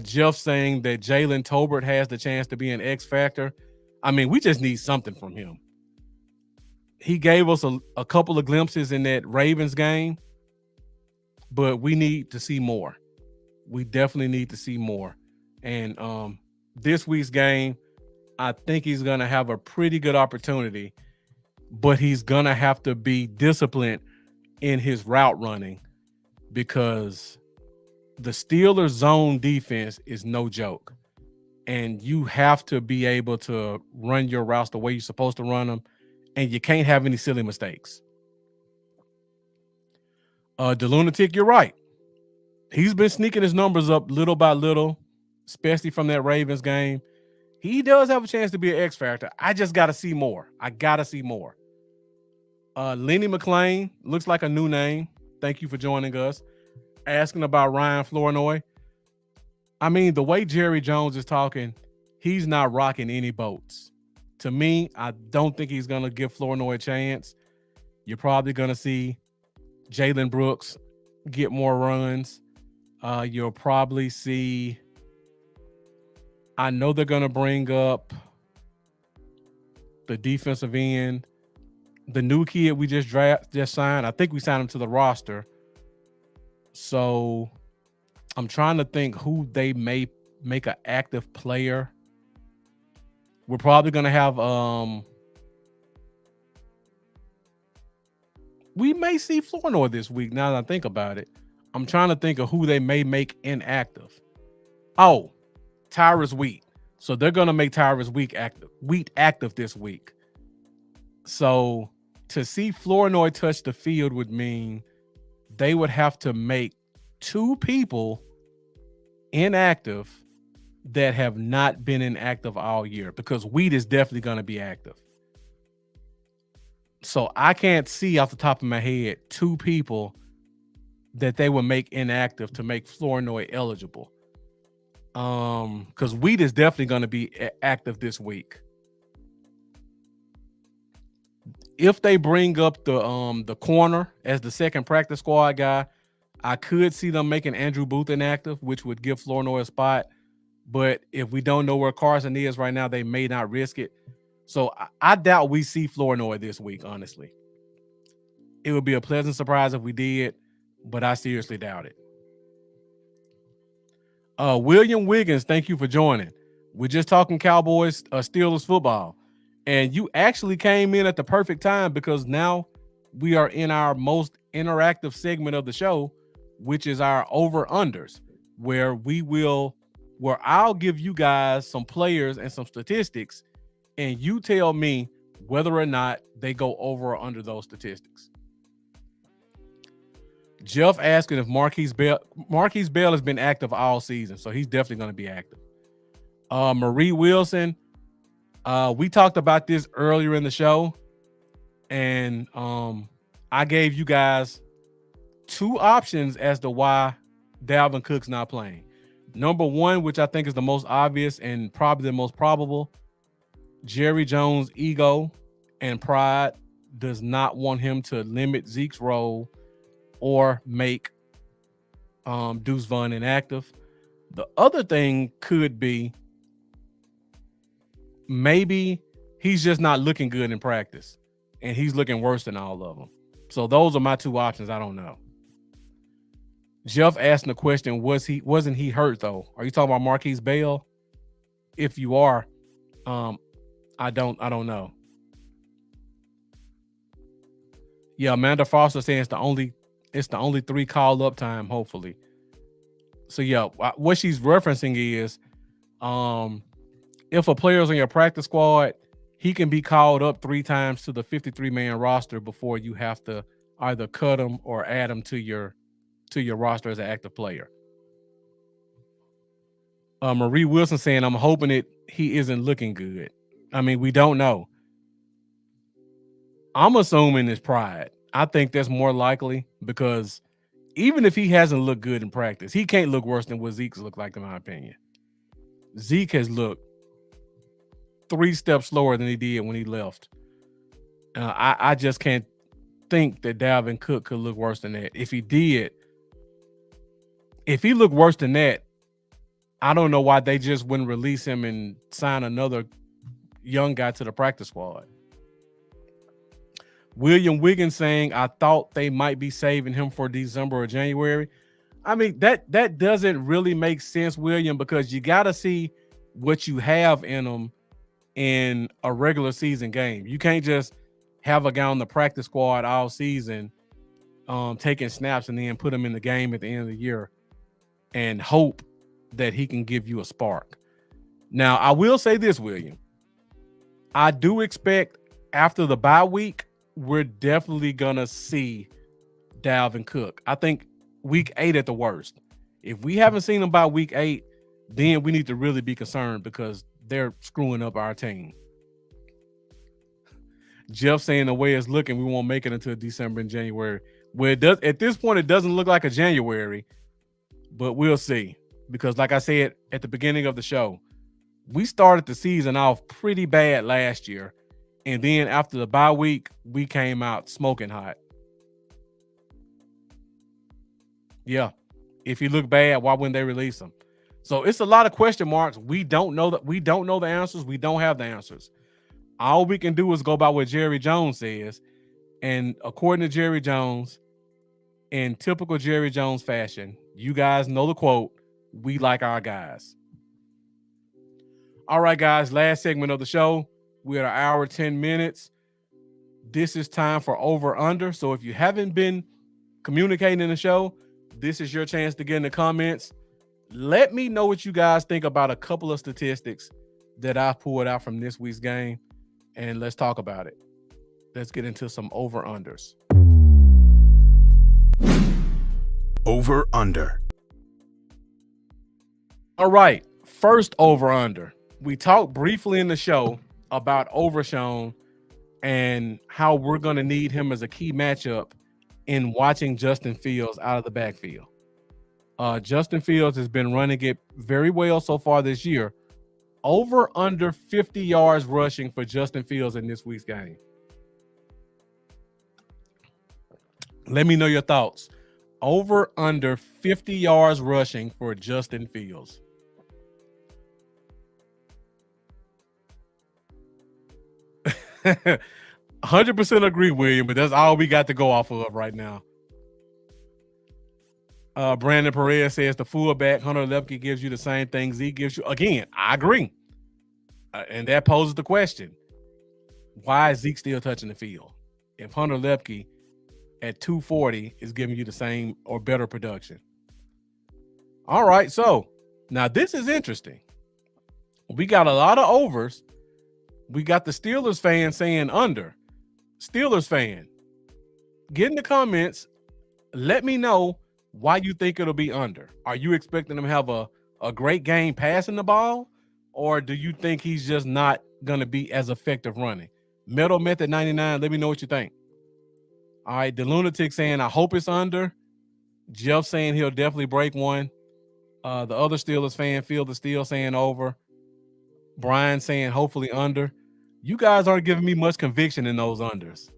Jeff saying that Jalen Tolbert has the chance to be an X factor. I mean, we just need something from him. He gave us a couple of glimpses in that Ravens game, but we need to see more. We definitely need to see more. And this week's game, I think he's going to have a pretty good opportunity, but he's going to have to be disciplined in his route running because the Steelers' zone defense is no joke. And you have to be able to run your routes the way you're supposed to run them, and you can't have any silly mistakes. The Lunatic, you're right. He's been sneaking his numbers up little by little, especially from that Ravens game. He does have a chance to be an X factor. I just got to see more. I got to see more. Lenny McClain, looks like a new name. Thank you for joining us. Asking about Ryan Flournoy. I mean, the way Jerry Jones is talking, he's not rocking any boats. To me, I don't think he's going to give Flournoy a chance. You're probably going to see Jalen Brooks get more runs. You'll probably see, I know they're going to bring up the defensive end. The new kid we just signed, I think we signed him to the roster. So I'm trying to think who they may make an active player. We're probably going to have we may see Flournoy this week now that I think about it. I'm trying to think of who they may make inactive. Oh, Tyrus Wheat. So they're going to make Tyrus Wheat active this week. So to see Flournoy touch the field would mean they would have to make 2 people inactive that have not been inactive all year, because Wheat is definitely going to be active. So I can't see off the top of my head 2 people that they would make inactive to make Flournoy eligible. Because Wheat is definitely going to be active this week. If they bring up the corner as the second practice squad guy, I could see them making Andrew Booth inactive, which would give Flournoy a spot. But if we don't know where Carson is right now, they may not risk it. So I doubt we see Flournoy this week, honestly. It would be a pleasant surprise if we did, but I seriously doubt it. William Wiggins, thank you for joining. We're just talking Cowboys, Steelers football. And you actually came in at the perfect time, because now we are in our most interactive segment of the show, which is our over-unders, where I'll give you guys some players and some statistics, and you tell me whether or not they go over or under those statistics. Jeff asking if Marquise Bell has been active all season, so he's definitely going to be active. Marie Wilson, we talked about this earlier in the show, and I gave you guys two options as to why Dalvin Cook's not playing. Number one, which I think is the most obvious and probably the most probable, Jerry Jones' ego and pride does not want him to limit Zeke's role or make Deuce Vaughn inactive. The other thing could be maybe he's just not looking good in practice, and he's looking worse than all of them. So those are my two options. I don't know. Jeff asking the question, wasn't he hurt though? Are you talking about Marquise Bell? If you are, I don't know. Yeah, Amanda Foster saying it's the only 3 call up time, hopefully. So yeah, what she's referencing is if a player's on your practice squad, he can be called up 3 times to the 53-man roster before you have to either cut him or add him to your roster as an active player. Marie Wilson saying, I'm hoping he isn't looking good. I mean, we don't know. I'm assuming it's pride. I think that's more likely because even if he hasn't looked good in practice, he can't look worse than what Zeke's looked like, in my opinion. Zeke has looked 3 steps slower than he did when he left. I just can't think that Dalvin Cook could look worse than that. If he looked worse than that, I don't know why they just wouldn't release him and sign another young guy to the practice squad. William Wiggins saying, I thought they might be saving him for December or January. I mean, that doesn't really make sense, William, because you got to see what you have in him in a regular season game. You can't just have a guy on the practice squad all season taking snaps and then put him in the game at the end of the year and hope that he can give you a spark. Now, I will say this, William. I do expect after the bye week, we're definitely going to see Dalvin Cook. I think week 8 at the worst. If we haven't seen him by week 8, then we need to really be concerned because they're screwing up our team. Jeff saying the way it's looking, we won't make it until December and January. Well, it does, at this point, it doesn't look like a January, but we'll see. Because like I said at the beginning of the show, we started the season off pretty bad last year. And then after the bye week, we came out smoking hot. Yeah. If he looked bad, why wouldn't they release him? So it's a lot of question marks. We don't know the answers. We don't have the answers. All we can do is go by what Jerry Jones says. And according to Jerry Jones, in typical Jerry Jones fashion, you guys know the quote, we like our guys. All right, guys, last segment of the show. We're at an hour, 10 minutes. This is time for over-under. So if you haven't been communicating in the show, this is your chance to get in the comments. Let me know what you guys think about a couple of statistics that I've pulled out from this week's game, and let's talk about it. Let's get into some over-unders. Over-under. All right, first over-under. We talked briefly in the show about Overshown and how we're going to need him as a key matchup in watching Justin Fields out of the backfield. Justin Fields has been running it very well so far this year. Over under 50 yards rushing for Justin Fields in this week's game. Let me know your thoughts. Over under 50 yards rushing for Justin Fields. – 100% agree, William, but that's all we got to go off of right now. Brandon Perez says the fullback Hunter Lepke gives you the same thing Zeke gives you. Again, I agree. And that poses the question. Why is Zeke still touching the field? If Hunter Lepke at 240 is giving you the same or better production. All right, so now this is interesting. We got a lot of overs. We got the Steelers fan saying under. Steelers fan, get in the comments. Let me know why you think it'll be under. Are you expecting him to have a great game passing the ball? Or do you think he's just not going to be as effective running? Metal Method 99, let me know what you think. All right, the Lunatic saying, I hope it's under. Jeff saying he'll definitely break one. The other Steelers fan, Feel the Steel, saying over. Brian saying hopefully under. You guys aren't giving me much conviction in those unders.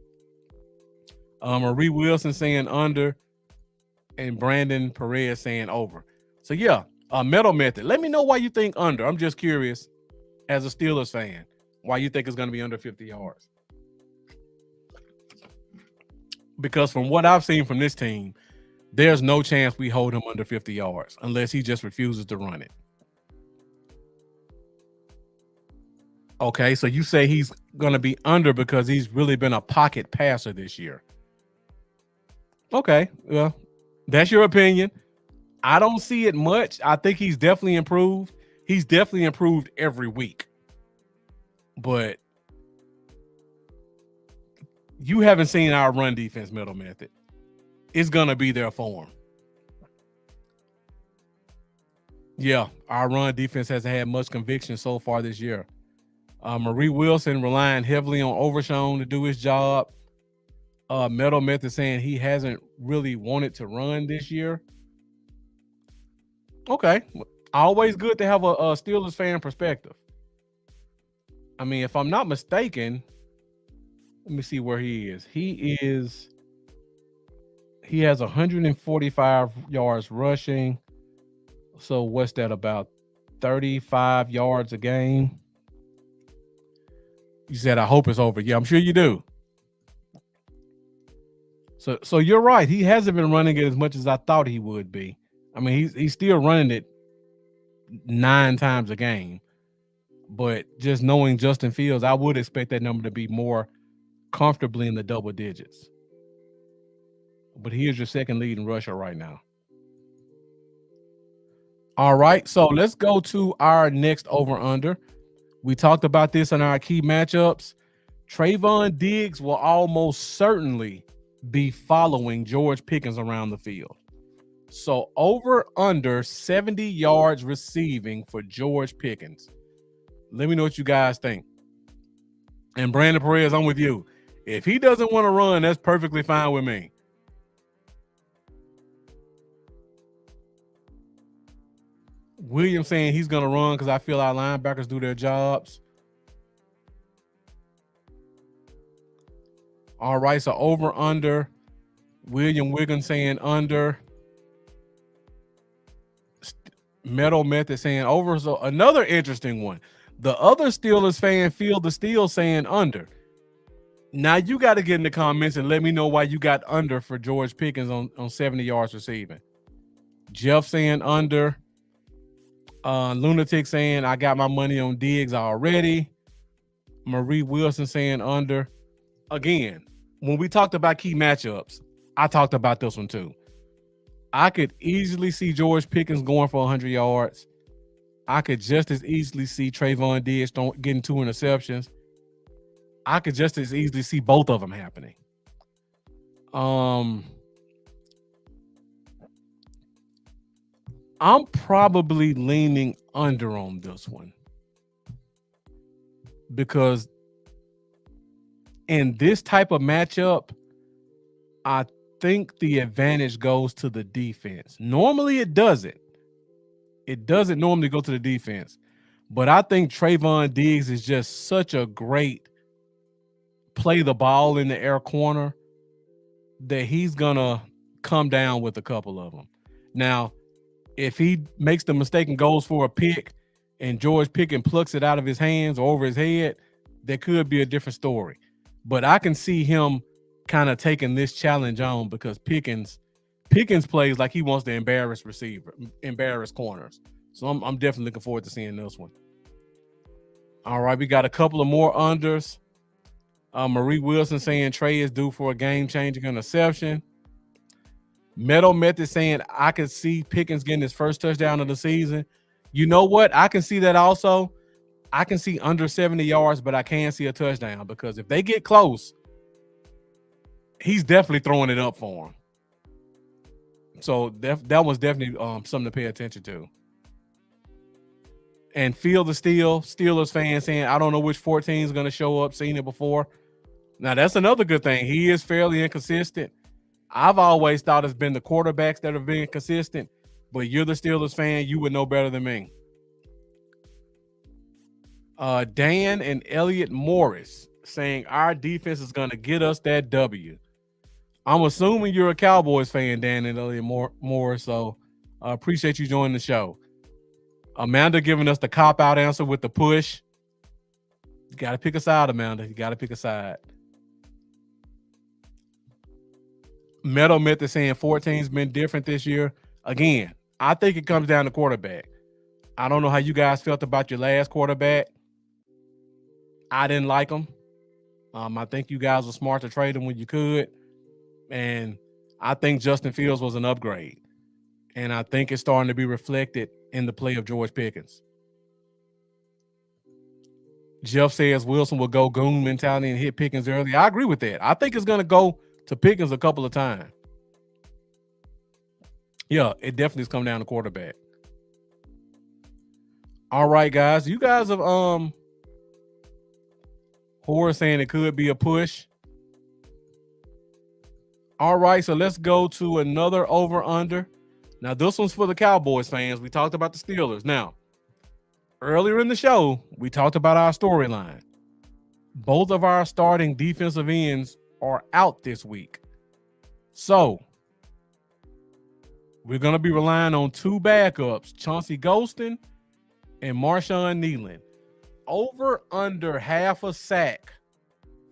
Marie Wilson saying under. And Brandon Perez saying over. So, yeah, Metal Method. Let me know why you think under. I'm just curious, as a Steelers fan, why you think it's going to be under 50 yards. Because from what I've seen from this team, there's no chance we hold him under 50 yards unless he just refuses to run it. Okay, so you say he's going to be under because he's really been a pocket passer this year. Okay, well, that's your opinion. I don't see it much. I think he's definitely improved. He's definitely improved every week. But you haven't seen our run defense, Metal Method. It's going to be there for him. Yeah, our run defense hasn't had much conviction so far this year. Marie Wilson relying heavily on Overshown to do his job. Metal Method saying he hasn't really wanted to run this year. Okay. Always good to have a Steelers fan perspective. I mean, if I'm not mistaken, let me see where he is. He has 145 yards rushing. So what's that, about 35 yards a game? You said, I hope it's over. Yeah, I'm sure you do. So you're right. He hasn't been running it as much as I thought he would be. I mean, he's still running it 9 times a game. But just knowing Justin Fields, I would expect that number to be more comfortably in the double digits. But he is your second leading rusher right now. All right, so let's go to our next over-under. We talked about this in our key matchups. Trayvon Diggs will almost certainly be following George Pickens around the field. So over under 70 yards receiving for George Pickens. Let me know what you guys think. And Brandon Perez, I'm with you. If he doesn't want to run, that's perfectly fine with me. William saying he's going to run because I feel our linebackers do their jobs. All right, so over, under. William Wiggins saying under. Metal Method saying over. So another interesting one. The other Steelers fan, Feel the Steel, saying under. Now you got to get in the comments and let me know why you got under for George Pickens on 70 yards receiving. Jeff saying under. Lunatic saying I got my money on Diggs already. Marie Wilson saying under. Again, when we talked about key matchups, I talked about this one too. I could easily see George Pickens going for 100 yards. I could just as easily see Trayvon Diggs getting 2 interceptions. I could just as easily see both of them happening. I'm probably leaning under on this one because in this type of matchup, I think the advantage goes to the defense. Normally it doesn't. It doesn't normally go to the defense. But I think Trayvon Diggs is just such a great play the ball in the air corner that he's going to come down with a couple of them. Now, if he makes the mistake and goes for a pick and George Pickens plucks it out of his hands or over his head, there could be a different story. But I can see him kind of taking this challenge on because Pickens plays like he wants to embarrass corners. So I'm definitely looking forward to seeing this one. All right, we got a couple of more unders. Marie Wilson saying Trey is due for a game-changing interception. Metal Method saying I could see Pickens getting his first touchdown of the season. You know what? I can see that also. I can see under 70 yards, but I can't see a touchdown because if they get close, he's definitely throwing it up for him. So that was definitely something to pay attention to. And Feel the Steel, Steelers fan saying, I don't know which 14 is going to show up, seen it before. Now, that's another good thing. He is fairly inconsistent. I've always thought it's been the quarterbacks that have been consistent, but you're the Steelers fan. You would know better than me. Dan and Elliot Morris saying our defense is going to get us that W. I'm assuming you're a Cowboys fan, Dan and Elliot Morris, so I appreciate you joining the show. Amanda giving us the cop-out answer with the push. You got to pick a side, Amanda. You got to pick a side. Metal Myth is saying 14's been different this year. Again, I think it comes down to quarterback. I don't know how you guys felt about your last quarterback. I didn't like him. I think you guys were smart to trade him when you could. And I think Justin Fields was an upgrade. And I think it's starting to be reflected in the play of George Pickens. Jeff says Wilson will go goon mentality and hit Pickens early. I agree with that. I think it's going to go to Pickens a couple of times. Yeah, it definitely has come down to quarterback. All right, guys. You guys have Horace saying it could be a push. All right, so let's go to another over-under. Now, this one's for the Cowboys fans. We talked about the Steelers. Now, earlier in the show, we talked about our storyline. Both of our starting defensive ends are out this week. So, we're going to be relying on two backups, Chauncey Golston and Marshawn Kneeland. Over under half a sack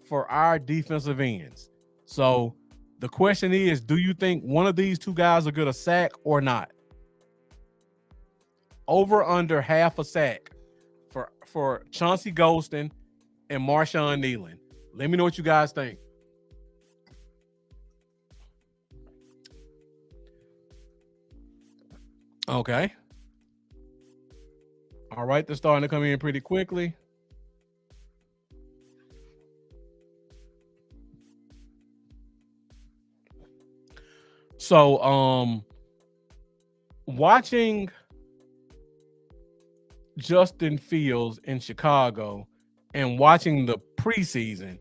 for our defensive ends. So, the question is, do you think one of these two guys will get a sack or not? Over under half a sack for Chauncey Golston and Marshawn Kneeland. Let me know what you guys think. Okay. All right, they're starting to come in pretty quickly. So, watching Justin Fields in Chicago and watching the preseason,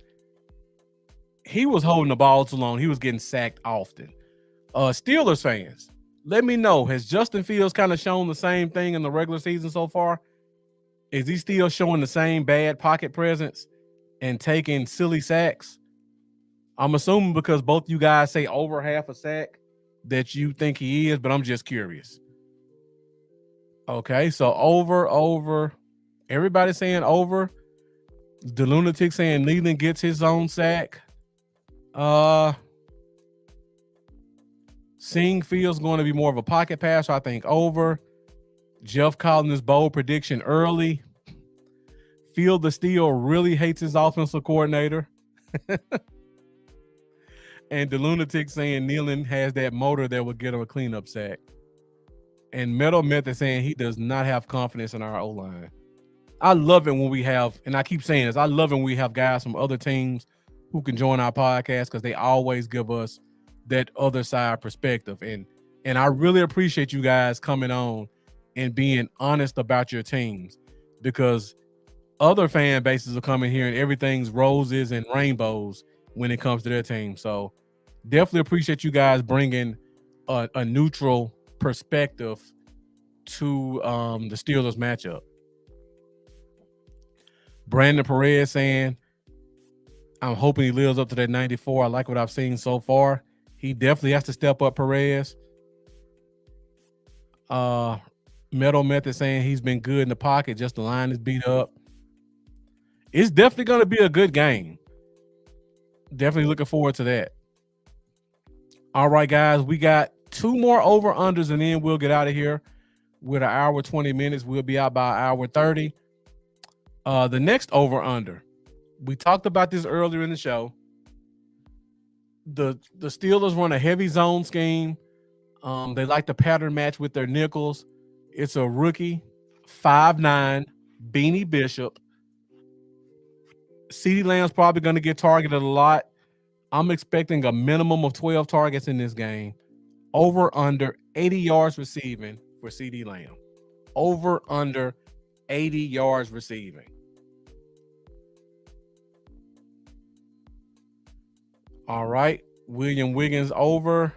he was holding the ball too long. He was getting sacked often. Steelers fans, let me know, has Justin Fields kind of shown the same thing in the regular season so far? Is he still showing the same bad pocket presence and taking silly sacks? I'm assuming because both you guys say over half a sack that you think he is, but I'm just curious. Okay, so over. Everybody's saying over. The Lunatic saying Leland gets his own sack. Seeing Fields going to be more of a pocket passer, I think over. Jeff calling this bold prediction early. Field the Steel really hates his offensive coordinator. And the Lunatic saying Nealon has that motor that will get him a cleanup sack. And Metal Method saying he does not have confidence in our O-line. I love it when we have, and I keep saying this, I love it when we have guys from other teams who can join our podcast because they always give us that other side perspective. And I really appreciate you guys coming on and being honest about your teams, because other fan bases are coming here and everything's roses and rainbows when it comes to their team. So definitely appreciate you guys bringing a neutral perspective to the Steelers matchup. Brandon Perez saying, I'm hoping he lives up to that 94. I like what I've seen so far. He definitely has to step up, Perez. Metal Method saying he's been good in the pocket, just the line is beat up. It's definitely going to be a good game. Definitely looking forward to that. All right, guys, we got two more over-unders, and then we'll get out of here with an hour, 20 minutes. We'll be out by an hour 30. The next over-under, We talked about this earlier in the show. The Steelers run a heavy zone scheme. They like to pattern match with their nickels. It's a rookie, 5'9", Beanie Bishop. CeeDee Lamb's probably going to get targeted a lot. I'm expecting a minimum of 12 targets in this game. Over under 80 yards receiving for CeeDee Lamb. Over under 80 yards receiving. All right. William Wiggins over.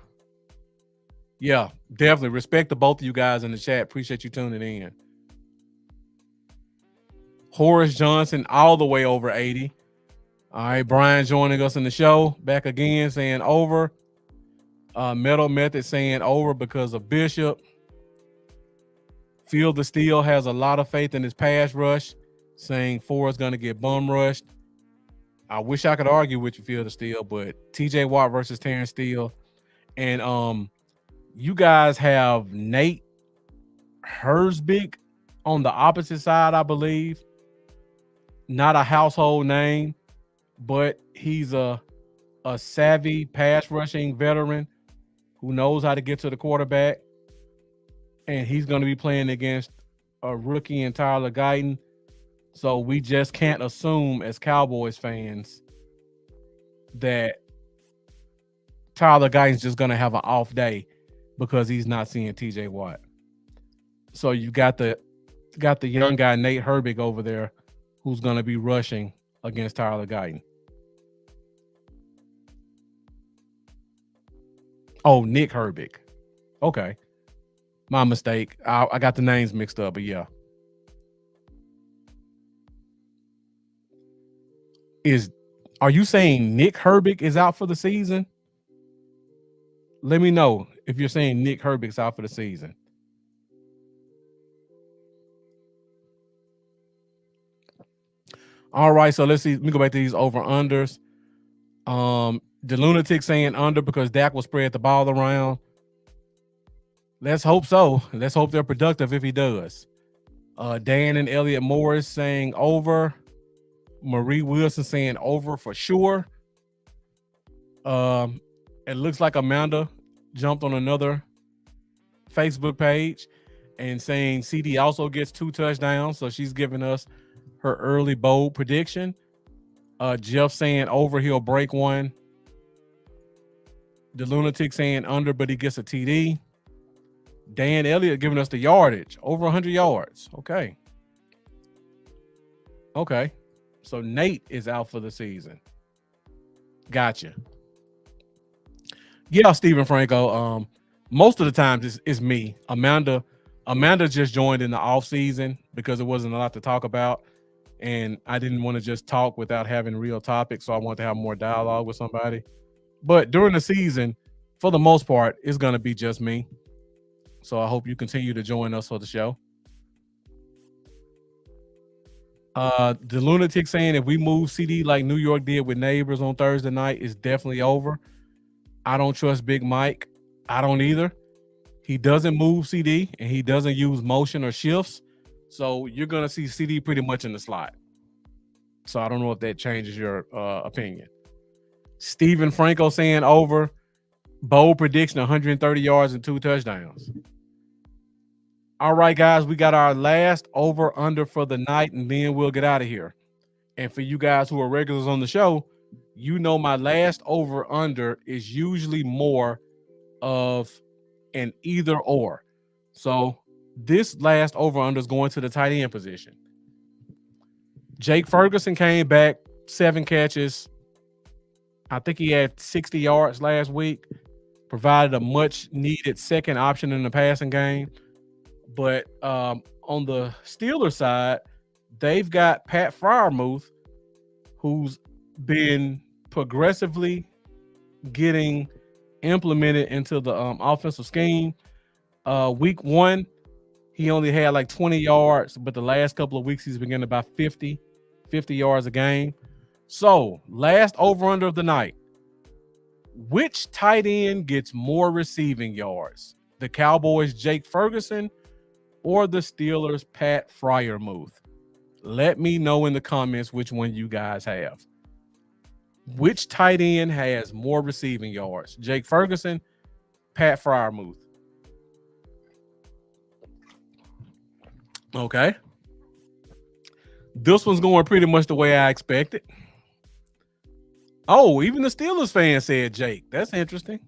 Yeah, definitely. Respect to both of you guys in the chat. Appreciate you tuning in. Horace Johnson all the way over 80. All right, Brian joining us in the show. Back again saying over. Metal Method saying over because of Bishop. Field the Steel has a lot of faith in his pass rush, saying Ford's going to get bum rushed. I wish I could argue with you, Field the Steel, but TJ Watt versus Terrence Steele. And you guys have Nate Hersbig on the opposite side, I believe. Not a household name, but he's a savvy pass rushing veteran who knows how to get to the quarterback. And he's going to be playing against a rookie in Tyler Guyton. So we just can't assume as Cowboys fans that Tyler Guyton's just going to have an off day because he's not seeing TJ Watt. So you got the young guy Nate Herbig over there who's going to be rushing against Tyler Guyton. Oh, Nick Herbig. Okay. My mistake. I got the names mixed up, but yeah. Are you saying Nick Herbig is out for the season? Let me know if you're saying Nick Herbig's out for the season. All right, so let's see. Let me go back to these over-unders. The Lunatic saying under because Dak will spread the ball around. Let's hope so. Let's hope they're productive if he does. Dan and Elliot Morris saying over. Marie Wilson saying over for sure. It looks like Amanda jumped on another Facebook page and saying CD also gets 2 touchdowns. So she's giving us her early bold prediction. Jeff saying over, he'll break one. The Lunatic saying under, but he gets a TD. Dan Elliott giving us the yardage, over 100 yards. Okay. So Nate is out for the season. Gotcha. Yeah, Stephen Franco. Most of the times it's me. Amanda just joined in the off season because there wasn't a lot to talk about. And I didn't want to just talk without having real topics. So I wanted to have more dialogue with somebody. But during the season, for the most part, it's going to be just me. So I hope you continue to join us for the show. The Lunatic saying if we move CD like New York did with Neighbors on Thursday night, it's definitely over. I don't trust Big Mike. I don't either. He doesn't move CD and he doesn't use motion or shifts. So you're going to see CD pretty much in the slot. So I don't know if that changes your opinion. Stephen Franco saying over. Bold prediction, 130 yards and 2 touchdowns. All right, guys, we got our last over-under for the night, and then we'll get out of here. And for you guys who are regulars on the show, you know my last over-under is usually more of an either-or. So this last over-under is going to the tight end position. Jake Ferguson came back, 7 catches. I think he had 60 yards last week. Provided a much-needed second option in the passing game. But on the Steelers side, they've got Pat Freiermuth, who's been progressively getting implemented into the offensive scheme. Week 1, he only had like 20 yards, but the last couple of weeks he's been getting about 50 yards a game. So, last over-under of the night. Which tight end gets more receiving yards? The Cowboys' Jake Ferguson or the Steelers' Pat Freiermuth? Let me know in the comments which one you guys have. Which tight end has more receiving yards? Jake Ferguson, Pat Freiermuth. Okay. This one's going pretty much the way I expected. Oh, even the Steelers fan said Jake. That's interesting.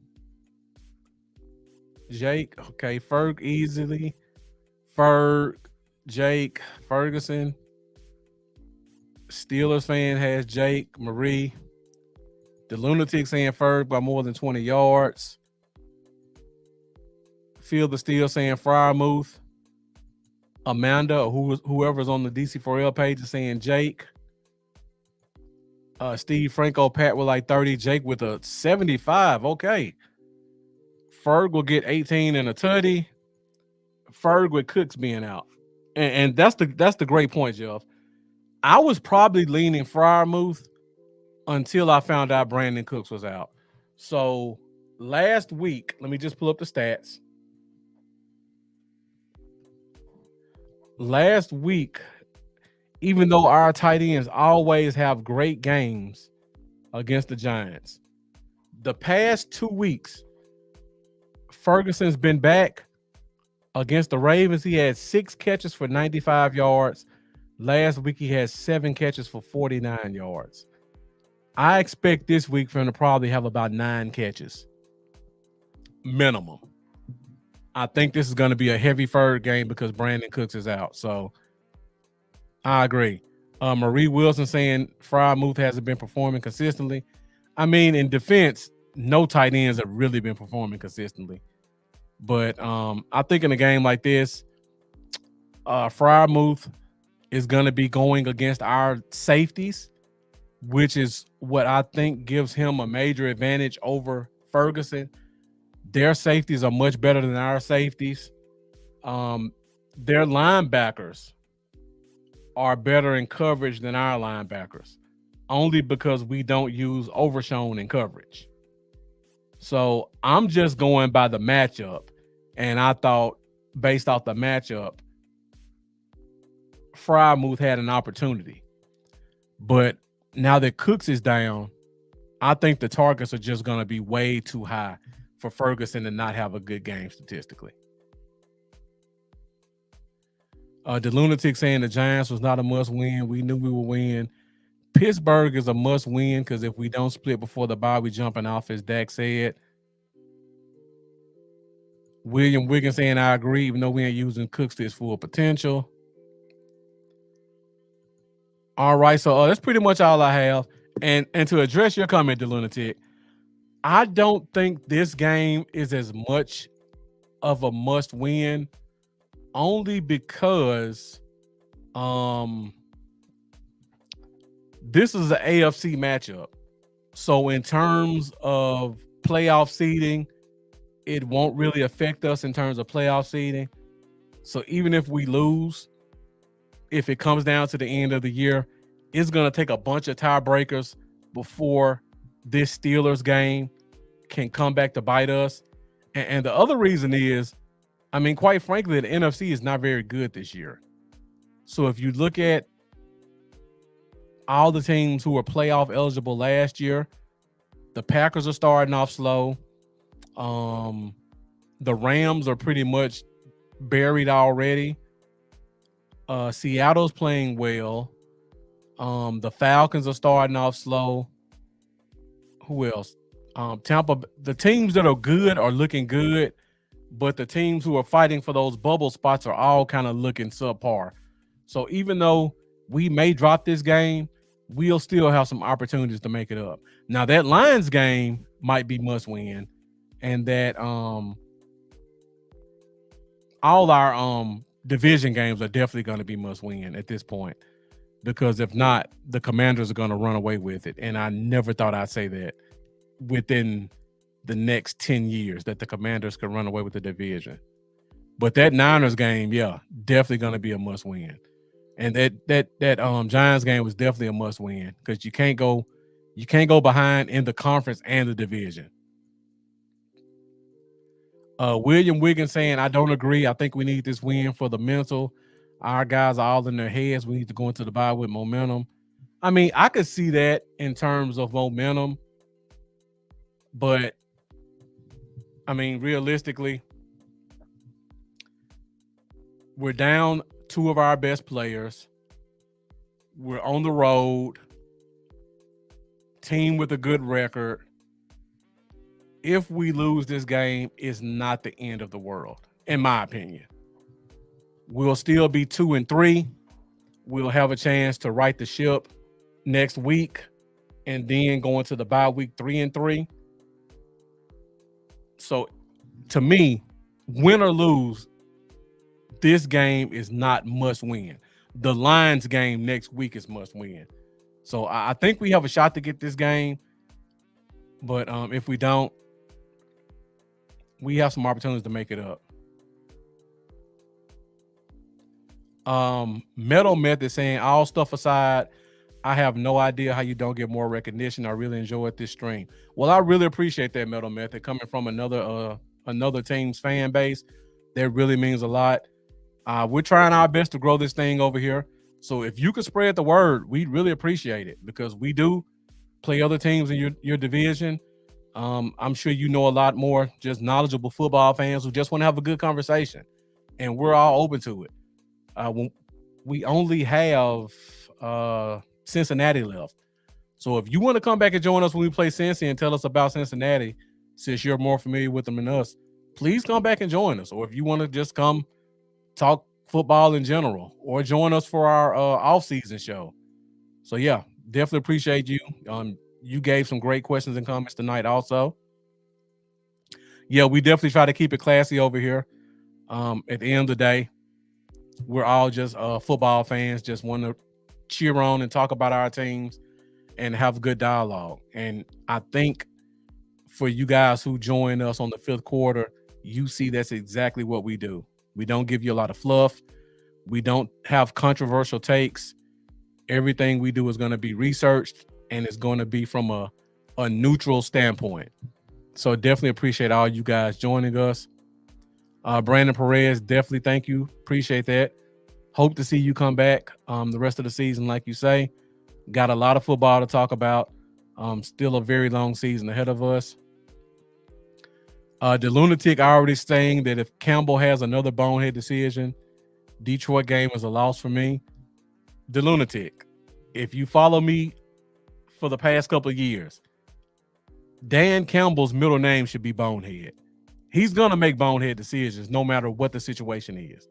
Jake. Okay. Ferg easily. Ferg, Jake, Ferguson. Steelers fan has Jake, Marie. The Lunatic saying Ferg by more than 20 yards. Feel the Steel saying Freiermuth. Amanda, or whoever's on the DC4L page, is saying Jake. Steve Franco, Pat with like 30. Jake with a 75. Okay. Ferg will get 18 and a tutty. Ferg with Cooks being out. And that's the great point, Jeff. I was probably leaning Freiermuth until I found out Brandon Cooks was out. So last week, let me just pull up the stats. Last week, even though our tight ends always have great games against the Giants, the past 2 weeks, Ferguson's been back against the Ravens. He had 6 catches for 95 yards. Last week, he had 7 catches for 49 yards. I expect this week for him to probably have about 9 catches. Minimum. I think this is going to be a heavy Ferg game because Brandon Cooks is out. So I agree. Marie Wilson saying Freiermuth hasn't been performing consistently. I mean, in defense, no tight ends have really been performing consistently. But I think in a game like this, Freiermuth is going to be going against our safeties, which is what I think gives him a major advantage over Ferguson. Their safeties are much better than our safeties. Their linebackers are better in coverage than our linebackers, only because we don't use Overshown in coverage. So I'm just going by the matchup, and I thought based off the matchup, Freiermuth had an opportunity. But now that Cooks is down, I think the targets are just going to be way too high for Ferguson to not have a good game statistically. The Lunatic saying the Giants was not a must-win. We knew we would win. Pittsburgh is a must-win because if we don't split before the bye, we jumping off, as Dak said. William Wiggins saying I agree, even though we ain't using Cooks to his full potential. All right, so that's pretty much all I have. And to address your comment, the Lunatic, I don't think this game is as much of a must-win, only because this is an AFC matchup. So in terms of playoff seeding, it won't really affect us in terms of playoff seeding. So even if we lose, if it comes down to the end of the year, it's going to take a bunch of tiebreakers before this Steelers game can come back to bite us. And the other reason is, I mean, quite frankly, the NFC is not very good this year. So if you look at all the teams who were playoff eligible last year, the Packers are starting off slow. The Rams are pretty much buried already. Seattle's playing well. The Falcons are starting off slow. Who else? Tampa. The teams that are good are looking good, but the teams who are fighting for those bubble spots are all kind of looking subpar. So even though we may drop this game, we'll still have some opportunities to make it up. Now that Lions game might be must win, and that all our division games are definitely going to be must win at this point, because if not, the Commanders are going to run away with it. And I never thought I'd say that within the next 10 years that the Commanders could run away with the division. But that Niners game, yeah, definitely going to be a must win. And that Giants game was definitely a must win, because you can't go behind in the conference and the division. William Wiggins saying, I don't agree. I think we need this win for the mental. Our guys are all in their heads. We need to go into the bye with momentum. I mean, I could see that in terms of momentum, but I mean, realistically, we're down two of our best players. We're on the road. Team with a good record. If we lose this game, it's not the end of the world, in my opinion. We'll still be 2-3. We'll have a chance to right the ship next week and then go into the bye week 3-3. So to me, win or lose, this game is not must win. The Lions game next week is must win. So I think we have a shot to get this game. But if we don't, we have some opportunities to make it up. Metal Method saying, all stuff aside, I have no idea how you don't get more recognition. I really enjoyed this stream. Well, I really appreciate that, Metal Method, coming from another team's fan base. That really means a lot. We're trying our best to grow this thing over here. So if you could spread the word, we'd really appreciate it, because we do play other teams in your division. I'm sure you know a lot more just knowledgeable football fans who just want to have a good conversation, and we're all open to it. We only have Cincinnati left. So if you want to come back and join us when we play Cincy and tell us about Cincinnati, since you're more familiar with them than us, please come back and join us. Or if you want to just come talk football in general, or join us for our off-season show. So yeah, definitely appreciate you. You gave some great questions and comments tonight also. Yeah, we definitely try to keep it classy over here. At the end of the day, we're all just football fans, just want to cheer on and talk about our teams and have good dialogue. And I think for you guys who join us on the fifth quarter, you see that's exactly what we do. We don't give you a lot of fluff. We don't have controversial takes. Everything we do is going to be researched, and it's going to be from a neutral standpoint. So definitely appreciate all you guys joining us. Brandon Perez, definitely thank you. Appreciate that. Hope to see you come back the rest of the season, like you say. Got a lot of football to talk about. Still a very long season ahead of us. The Lunatic already saying that if Campbell has another bonehead decision, Detroit game is a loss for me. The Lunatic, if you follow me for the past couple of years, Dan Campbell's middle name should be Bonehead. He's going to make bonehead decisions no matter what the situation is.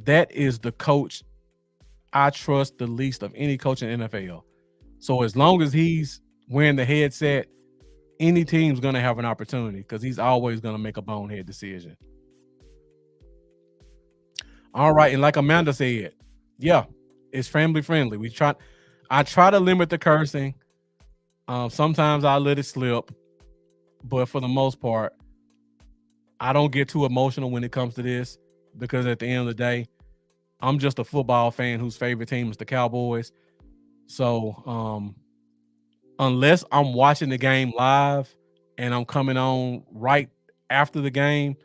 That is the coach I trust the least of any coach in the NFL. So as long as he's wearing the headset, any team's going to have an opportunity, because he's always going to make a bonehead decision. All right, and like Amanda said, yeah, it's family friendly. I try to limit the cursing. Sometimes I let it slip, but for the most part, I don't get too emotional when it comes to this, because at the end of the day, I'm just a football fan whose favorite team is the Cowboys. So unless I'm watching the game live and I'm coming on right after the game,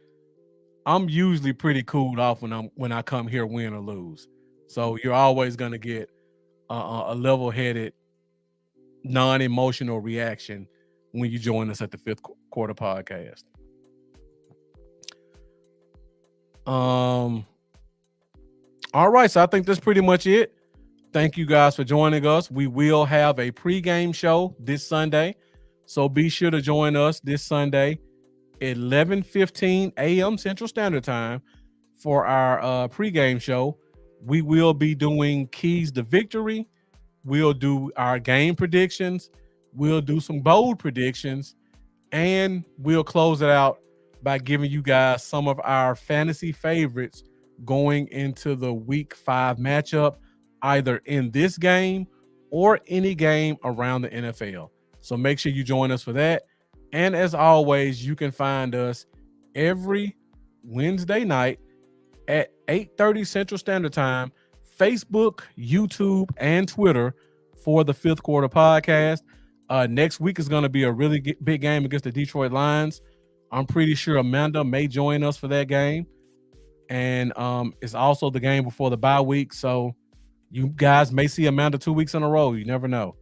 I'm usually pretty cooled off when I come here, win or lose. So you're always going to get a level-headed, non-emotional reaction when you join us at the Fifth Quarter Podcast. All right, so I think that's pretty much it. Thank you guys for joining us. We will have a pregame show this Sunday, so be sure to join us this Sunday at 11:15 a.m. Central Standard Time for our pregame show. We will be doing keys to victory. We'll do our game predictions. We'll do some bold predictions, and we'll close it out by giving you guys some of our fantasy favorites going into the Week 5 matchup, either in this game or any game around the NFL. So make sure you join us for that. And as always, you can find us every Wednesday night at 8:30 Central Standard Time, Facebook, YouTube, and Twitter for the Fifth Quarter Podcast. Next week is going to be a really big game against the Detroit Lions. I'm pretty sure Amanda may join us for that game. And it's also the game before the bye week. So you guys may see Amanda 2 weeks in a row. You never know.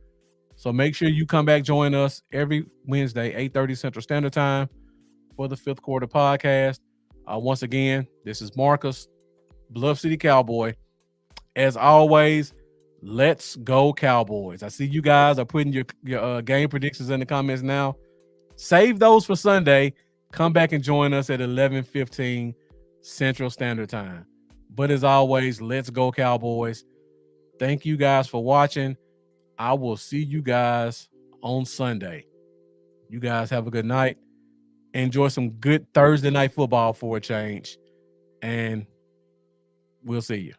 So make sure you come back, join us every Wednesday, 8:30 Central Standard Time for the Fifth Quarter Podcast. Once again, this is Marcus, Bluff City Cowboy. As always, let's go Cowboys. I see you guys are putting your game predictions in the comments now. Save those for Sunday. Come back and join us at 11:15 Central Standard Time. But as always, let's go Cowboys. Thank you guys for watching. I will see you guys on Sunday. You guys have a good night. Enjoy some good Thursday night football for a change. And we'll see you.